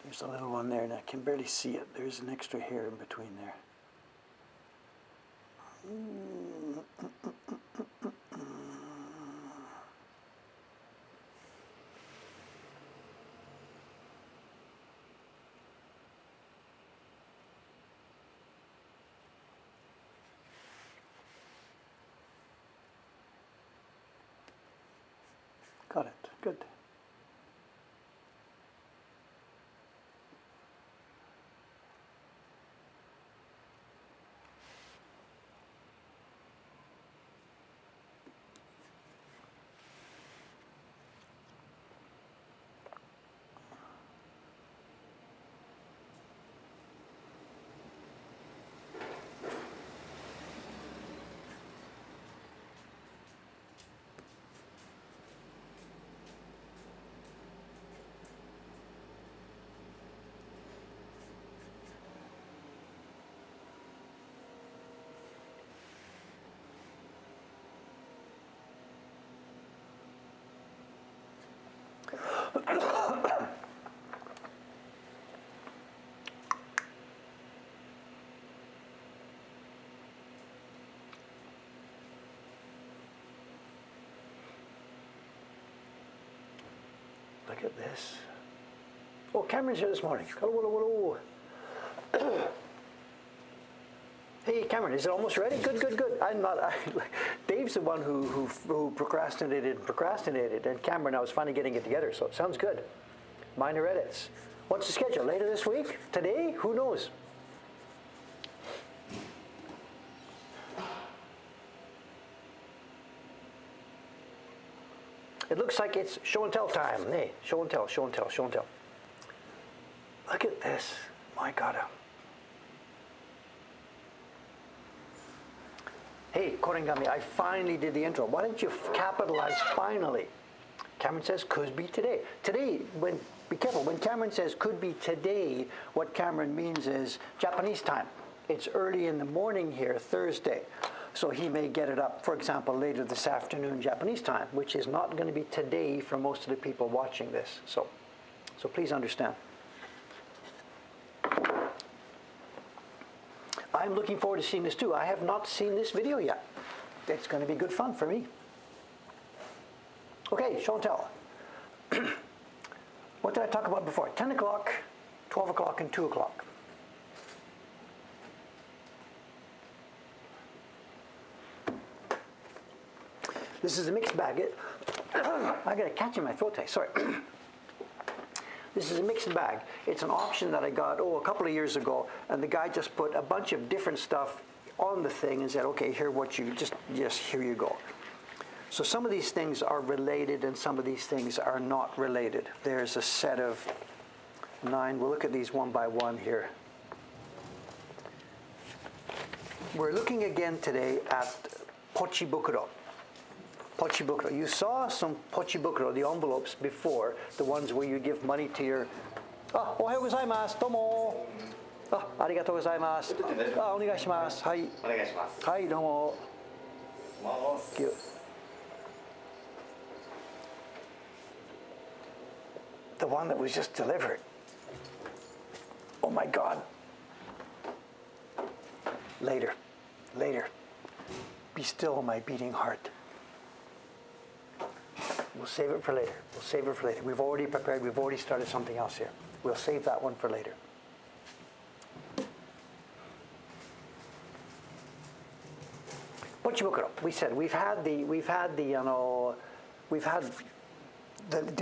There's a little one there, and I can barely see it. There's an extra hair in between there. Got it. Good. Look at this. Oh, Cameron's here this morning. Hello, hello, hello. Hey, Cameron, is it almost ready? Good, good, good. I'm not. Dave's the one who procrastinated and procrastinated, and Cameron, I was finally getting it together, so it sounds good. Minor edits. What's the schedule? Later this week? Today? Who knows? It looks like it's show and tell time. Hey, show and tell, show and tell, show and tell. Look at this. My God. Hey, Korengami, I finally did the intro. Why didn't you capitalize finally? Cameron says could be today. Today, be careful, when Cameron says could be today, what Cameron means is Japanese time. It's early in the morning here, Thursday. So he may get it up, for example, later this afternoon Japanese time, which is not going to be today for most of the people watching this. So please understand. I'm looking forward to seeing this too. I have not seen this video yet. It's going to be good fun for me. Okay, show and tell. What did I talk about before? 10 o'clock, 12 o'clock, and 2 o'clock. This is a mixed bag. I got a catch in my throat today, sorry. This is a mixed bag. It's an auction that I got, a couple of years ago, and the guy just put a bunch of different stuff on the thing and said, okay, here what you, just here you go. So some of these things are related and some of these things are not related. There's a set of 9. We'll look at these one by one here. We're looking again today at Pochibukuro. Pochibukuro. You saw some Pochibukuro, the envelopes before, the ones where you give money to your... Ohayou gozaimasu, domo. Arigatou gozaimasu. Onegaishimasu. Hai. Onegaishimasu. Hai, domo. Thank you. The one that was just delivered. Oh my God. Later. Be still, my beating heart. We'll save it for later. We've already prepared. We've already started something else here. We'll save that one for later. Pochibukuro. We said we've had the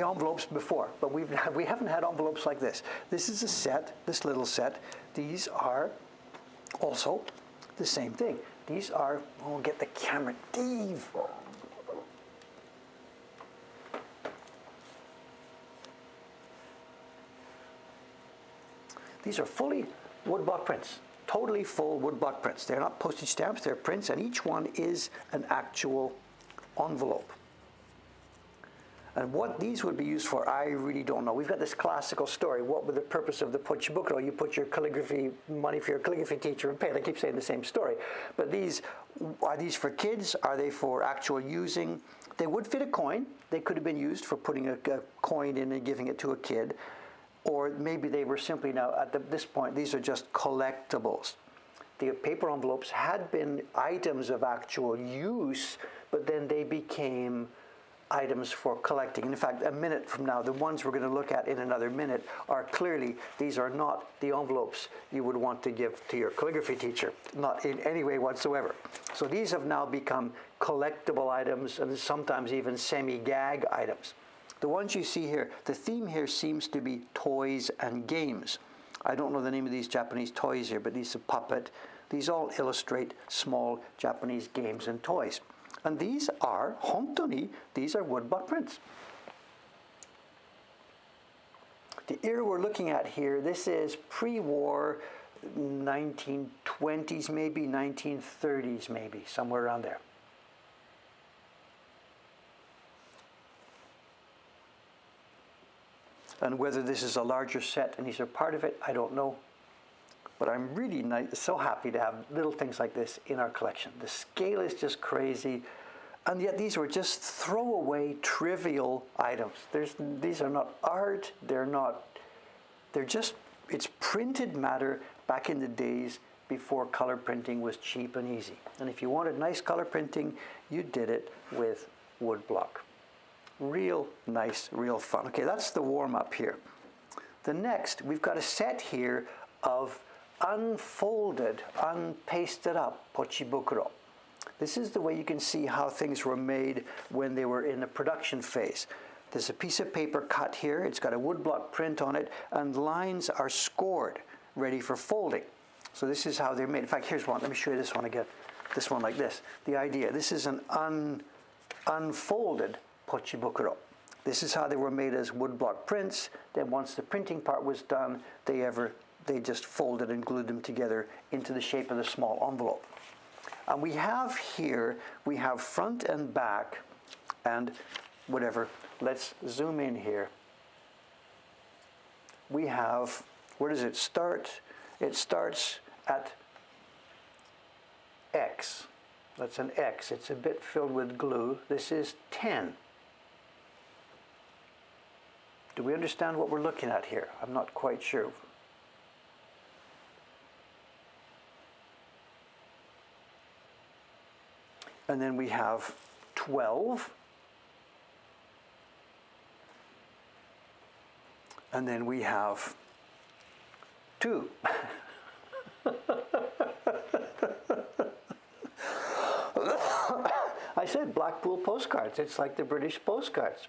envelopes before, but we haven't had envelopes like this. This is a set. This little set. These are also the same thing. These are. Oh, get the camera, Dave. These are fully woodblock prints, totally full woodblock prints. They're not postage stamps, they're prints, and each one is an actual envelope. And what these would be used for, I really don't know. We've got this classical story. What would the purpose of the Pochibukuro? You put your calligraphy money for your calligraphy teacher and pay. I keep saying the same story. But are these for kids? Are they for actual using? They would fit a coin. They could have been used for putting a coin in and giving it to a kid. Or maybe they were simply now, at this point, these are just collectibles. The paper envelopes had been items of actual use, but then they became items for collecting. And in fact, a minute from now, the ones we're going to look at in another minute are clearly, these are not the envelopes you would want to give to your calligraphy teacher, not in any way whatsoever. So these have now become collectible items and sometimes even semi-gag items. The ones you see here, the theme here seems to be toys and games. I don't know the name of these Japanese toys here, but these are puppet. These all illustrate small Japanese games and toys. And these are, hontoni, these are woodblock prints. The era we're looking at here, this is pre-war, 1920s maybe, 1930s maybe, somewhere around there. And whether this is a larger set and these are part of it, I don't know. But I'm really so happy to have little things like this in our collection. The scale is just crazy. And yet these were just throwaway, trivial items. These are not art. It's printed matter back in the days before color printing was cheap and easy. And if you wanted nice color printing, you did it with woodblock. Real nice, real fun. Okay, that's the warm-up here. The next, we've got a set here of unfolded, unpasted up pochibukuro. This is the way you can see how things were made when they were in the production phase. There's a piece of paper cut here, it's got a woodblock print on it, and lines are scored, ready for folding. So this is how they're made. In fact, here's one. Let me show you this one again. This one like this. The idea, this is an unfolded pochibukuro. This is how they were made as woodblock prints. Then once the printing part was done, they just folded and glued them together into the shape of the small envelope. And we have here, we have front and back and whatever. Let's zoom in here. We have, where does it start? It starts at X. That's an X. It's a bit filled with glue. This is 10. Do we understand what we're looking at here? I'm not quite sure. And then we have 12. And then we have 2. I said Blackpool postcards. It's like the British postcards.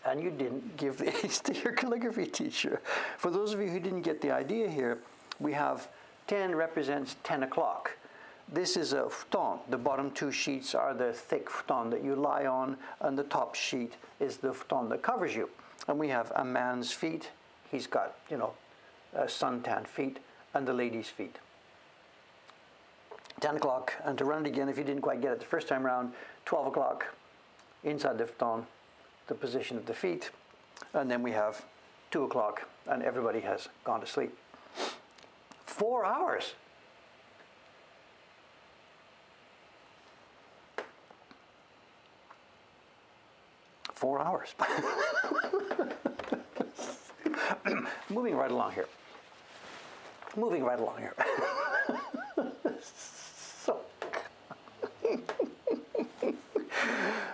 And you didn't give these to your calligraphy teacher. For those of you who didn't get the idea here, we have 10 represents 10 o'clock. This is a futon. The bottom 2 sheets are the thick futon that you lie on, and the top sheet is the futon that covers you. And we have a man's feet. He's got, suntan feet, and the lady's feet. 10 o'clock, and to run it again, if you didn't quite get it the first time around, 12 o'clock, inside the futon, the position of the feet, and then we have 2 o'clock, and everybody has gone to sleep. 4 hours. Four hours. Moving right along here. So,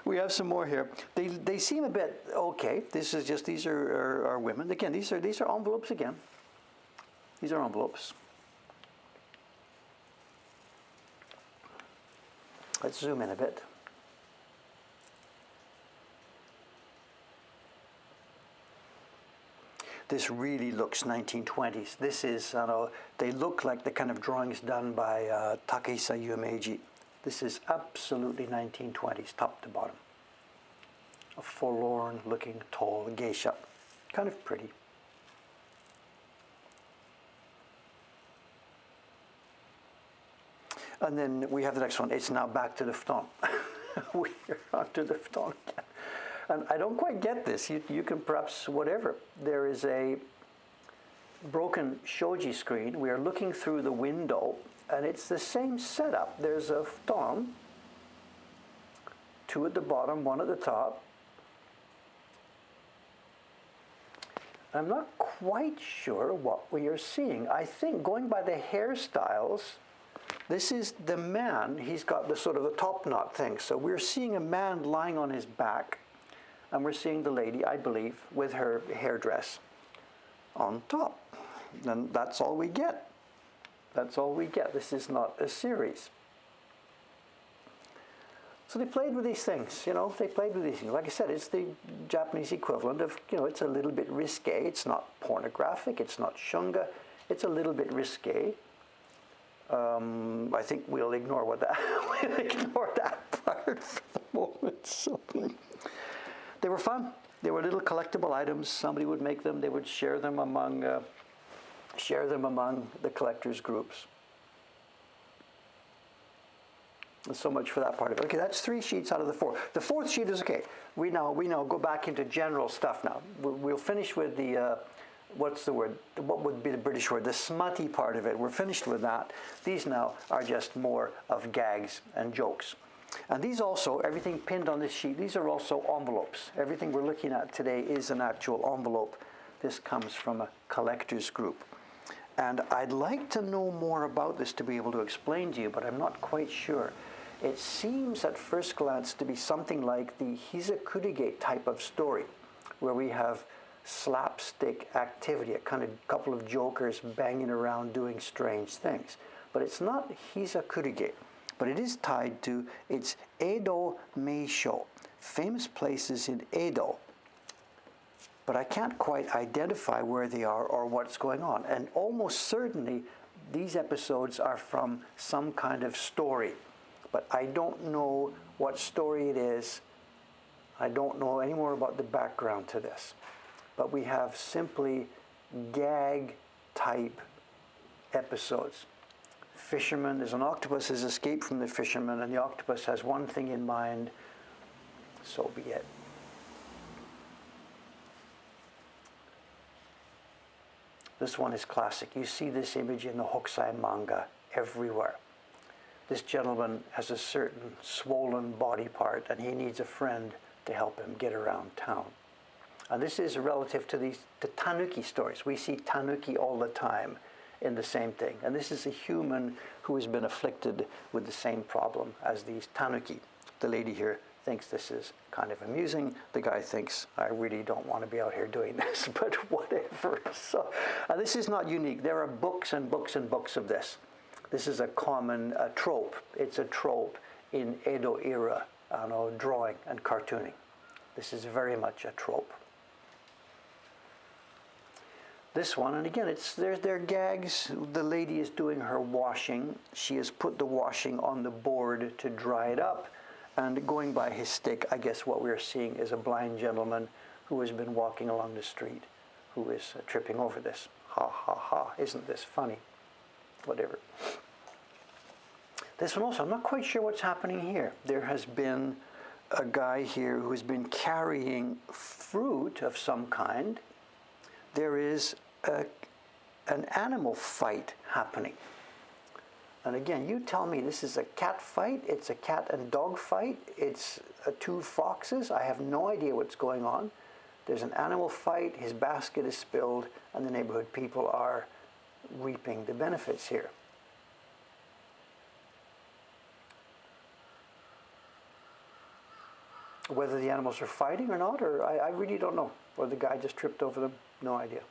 we have some more here. They seem a bit okay. This is just, these are women. Again, these are envelopes again. These are envelopes. Let's zoom in a bit. This really looks 1920s. This is, they look like the kind of drawings done by Takehisa Yumeji. This is absolutely 1920s, top to bottom. A forlorn-looking, tall geisha. Kind of pretty. And then we have the next one. It's now back to the futon. We're onto the futon again. And I don't quite get this. You can perhaps, whatever. There is a broken shoji screen. We are looking through the window, and it's the same setup. There's a futon, 2 at the bottom, 1 at the top. I'm not quite sure what we are seeing. I think, going by the hairstyles, this is the man. He's got the sort of the top knot thing. So we're seeing a man lying on his back, and we're seeing the lady, I believe, with her hairdress on top. And that's all we get. That's all we get. This is not a series. So they played with these things, they played with these things. Like I said, it's the Japanese equivalent of, it's a little bit risque. It's not pornographic. It's not shunga. It's a little bit risque. I think we'll ignore we'll ignore that part for the moment. So. They were fun. They were little collectible items. Somebody would make them. They would share them among the collectors' groups. And so much for that part of it. Okay, that's 3 sheets out of the 4. The 4th sheet is okay. We now go back into general stuff now. We'll finish with the what's the word? What would be the British word? The smutty part of it. We're finished with that. These now are just more of gags and jokes. And these also, everything pinned on this sheet, these are also envelopes. Everything we're looking at today is an actual envelope. This comes from a collector's group. And I'd like to know more about this to be able to explain to you, but I'm not quite sure. It seems at first glance to be something like the Hisakurige type of story, where we have slapstick activity, a kind of couple of jokers banging around doing strange things. But it's not Hisakurige, but it is tied to its Edo Meisho, famous places in Edo. But I can't quite identify where they are or what's going on. And almost certainly these episodes are from some kind of story. But I don't know what story it is. I don't know any more about the background to this. But we have simply gag type episodes. Fisherman, there's an octopus has escaped from the fisherman, and the octopus has one thing in mind, so be it. This one is classic. You see this image in the Hokusai manga everywhere. This gentleman has a certain swollen body part, and he needs a friend to help him get around town. And this is relative to the tanuki stories. We see tanuki all the time in the same thing. And this is a human who has been afflicted with the same problem as these tanuki. The lady here thinks this is kind of amusing. The guy thinks, I really don't want to be out here doing this, but whatever. So, this is not unique. There are books and books and books of this. This is a common trope. It's a trope in Edo era drawing and cartooning. This is very much a trope. This one, and again, they're gags. The lady is doing her washing. She has put the washing on the board to dry it up. And going by his stick, I guess what we're seeing is a blind gentleman who has been walking along the street, who is tripping over this. Ha, ha, ha, isn't this funny? Whatever. This one also, I'm not quite sure what's happening here. There has been a guy here who has been carrying fruit of some kind. There is an animal fight happening. And again, you tell me this is a cat fight, it's a cat and dog fight, it's two foxes, I have no idea what's going on. There's an animal fight, his basket is spilled, and the neighborhood people are reaping the benefits here. Whether the animals are fighting or not, or I really don't know. Or the guy just tripped over them, no idea.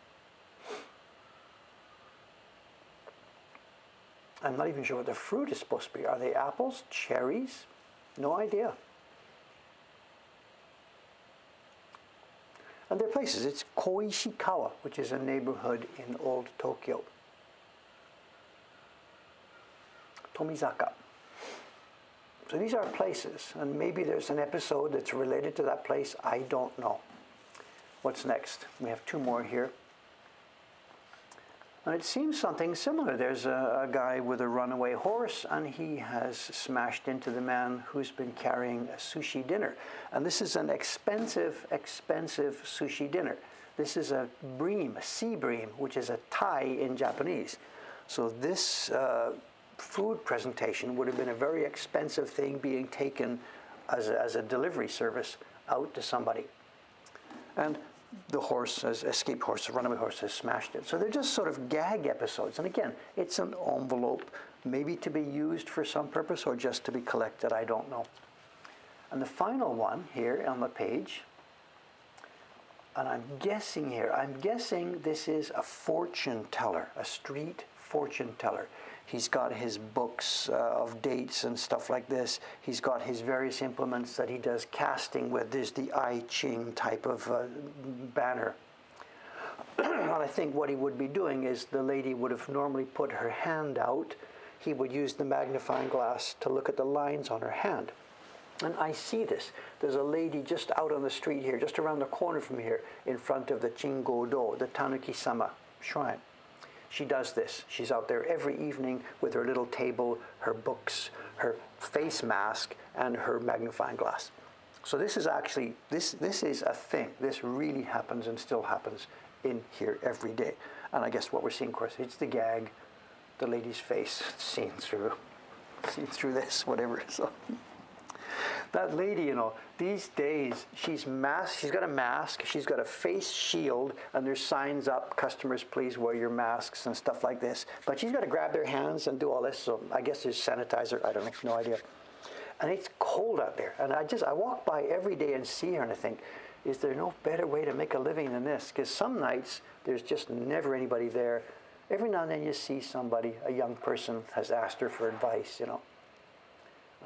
I'm not even sure what the fruit is supposed to be. Are they apples, cherries? No idea. And there are places. It's Koishikawa, which is a neighborhood in old Tokyo. Tomizaka. So these are places, and maybe there's an episode that's related to that place. I don't know. What's next? We have two more here. And it seems something similar. There's a guy with a runaway horse, and he has smashed into the man who's been carrying a sushi dinner. And this is an expensive, expensive sushi dinner. This is a bream, a sea bream, which is a tai in Japanese. So this food presentation would have been a very expensive thing being taken as a delivery service out to somebody. And the horse, as escaped horse, the runaway horse, has smashed it. So they're just sort of gag episodes. And again, it's an envelope, maybe to be used for some purpose or just to be collected, I don't know. And the final one here on the page, and I'm guessing this is a fortune teller, a street fortune teller. He's got his books of dates and stuff like this. He's got his various implements that he does casting with. There's the I Ching type of banner. And I think what he would be doing is the lady would have normally put her hand out. He would use the magnifying glass to look at the lines on her hand. And I see this. There's a lady just out on the street here, just around the corner from here, in front of the Chingo-do, the Tanuki-sama shrine. She does this. She's out there every evening with her little table, her books, her face mask, and her magnifying glass. So this is actually, this is a thing. This really happens and still happens in here every day. And I guess what we're seeing, of course, it's the gag, the lady's face seen through this, whatever. So that lady, these days, she's got a mask, she's got a face shield, and there's signs up, customers, please wear your masks and stuff like this. But she's got to grab their hands and do all this, so I guess there's sanitizer, I don't know, no idea. And it's cold out there. And I walk by every day and see her and I think, is there no better way to make a living than this? Because some nights, there's just never anybody there. Every now and then you see somebody, a young person has asked her for advice, you know.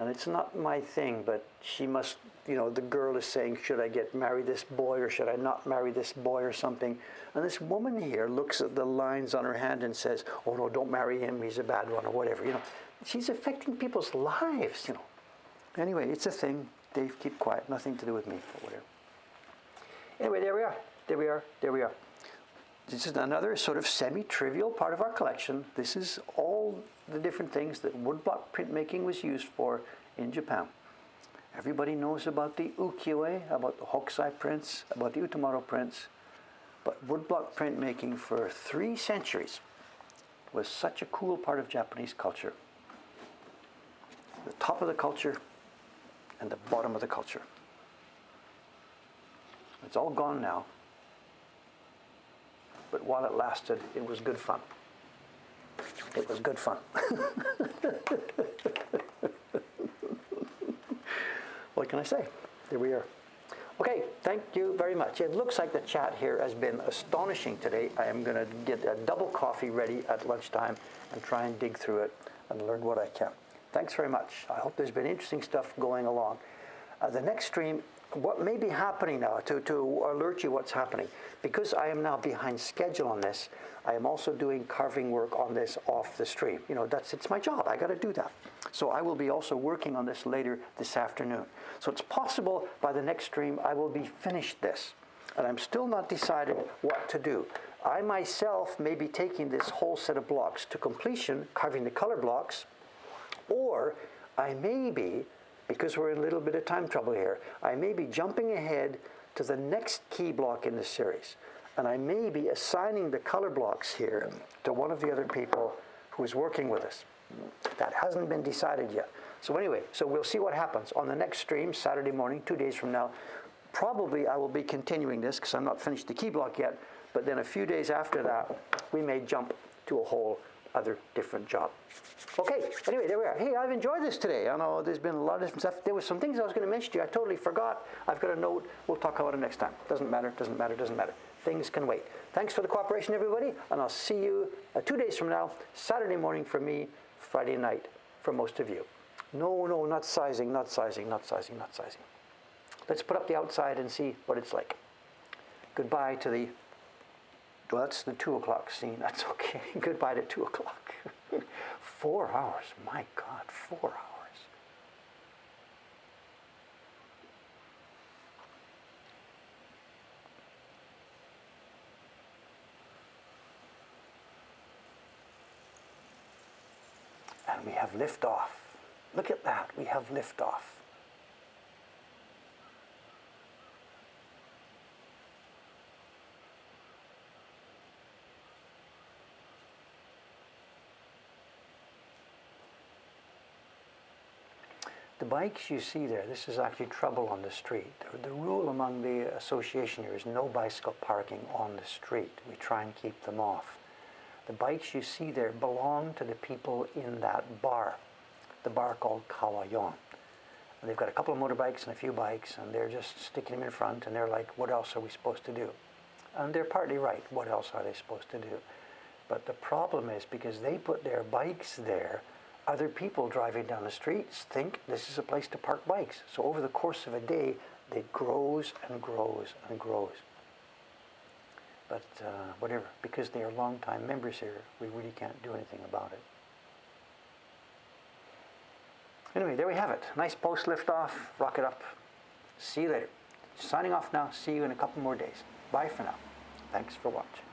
And it's not my thing, but she must, you know, the girl is saying, should I marry this boy or should I not marry this boy or something? And this woman here looks at the lines on her hand and says, oh no, don't marry him, he's a bad one or whatever, you know. She's affecting people's lives, you know. Anyway, it's a thing. Dave, keep quiet, nothing to do with me or whatever. Anyway, there we are, there we are, there we are. This is another sort of semi-trivial part of our collection. This is all the different things that woodblock printmaking was used for in Japan. Everybody knows about the ukiyo-e, about the hokusai prints, about the utamaro prints, but woodblock printmaking for 3 centuries was such a cool part of Japanese culture. The top of the culture and the bottom of the culture. It's all gone now. But while it lasted, it was good fun. It was good fun. What can I say? There we are. Okay, thank you very much. It looks like the chat here has been astonishing today. I am going to get a double coffee ready at lunchtime and try and dig through it and learn what I can. Thanks very much. I hope there's been interesting stuff going along. The next stream, what may be happening now, to alert you what's happening, because I am now behind schedule on this, I am also doing carving work on this off the stream. You know, it's my job. I got to do that. So I will be also working on this later this afternoon. So it's possible by the next stream I will be finished this. And I'm still not decided what to do. I myself may be taking this whole set of blocks to completion, carving the color blocks, or I may be, because we're in a little bit of time trouble here, I may be jumping ahead to the next key block in the series. And I may be assigning the color blocks here to one of the other people who is working with us. That hasn't been decided yet. So anyway, so we'll see what happens. On the next stream, Saturday morning, 2 days from now, probably I will be continuing this because I'm not finished the key block yet, but then a few days after that, we may jump to a whole other different job. Okay, anyway, there we are. Hey, I've enjoyed this today. I know there's been a lot of different stuff. There was some things I was going to mention to you. I totally forgot. I've got a note. We'll talk about it next time. Doesn't matter, doesn't matter, doesn't matter. Things can wait. Thanks for the cooperation, everybody, and I'll see you 2 days from now, Saturday morning for me, Friday night for most of you. No, not sizing, not sizing, not sizing, not sizing. Let's put up the outside and see what it's like. Goodbye to the, well, that's the 2 o'clock scene. That's okay. Goodbye to 2 o'clock. 4 hours. My God, 4 hours. And we have liftoff. Look at that. We have liftoff. The bikes you see there, this is actually trouble on the street. The rule among the association here is no bicycle parking on the street. We try and keep them off. The bikes you see there belong to the people in that bar, the bar called Kawayon. And they've got a couple of motorbikes and a few bikes, and they're just sticking them in front, and they're like, what else are we supposed to do? And they're partly right. What else are they supposed to do? But the problem is, because they put their bikes there, other people driving down the streets think this is a place to park bikes. So over the course of a day, it grows and grows and grows. But whatever, because they are long-time members here, we really can't do anything about it. Anyway, there we have it. Nice post liftoff, rock it up. See you later. Signing off now. See you in a couple more days. Bye for now. Thanks for watching.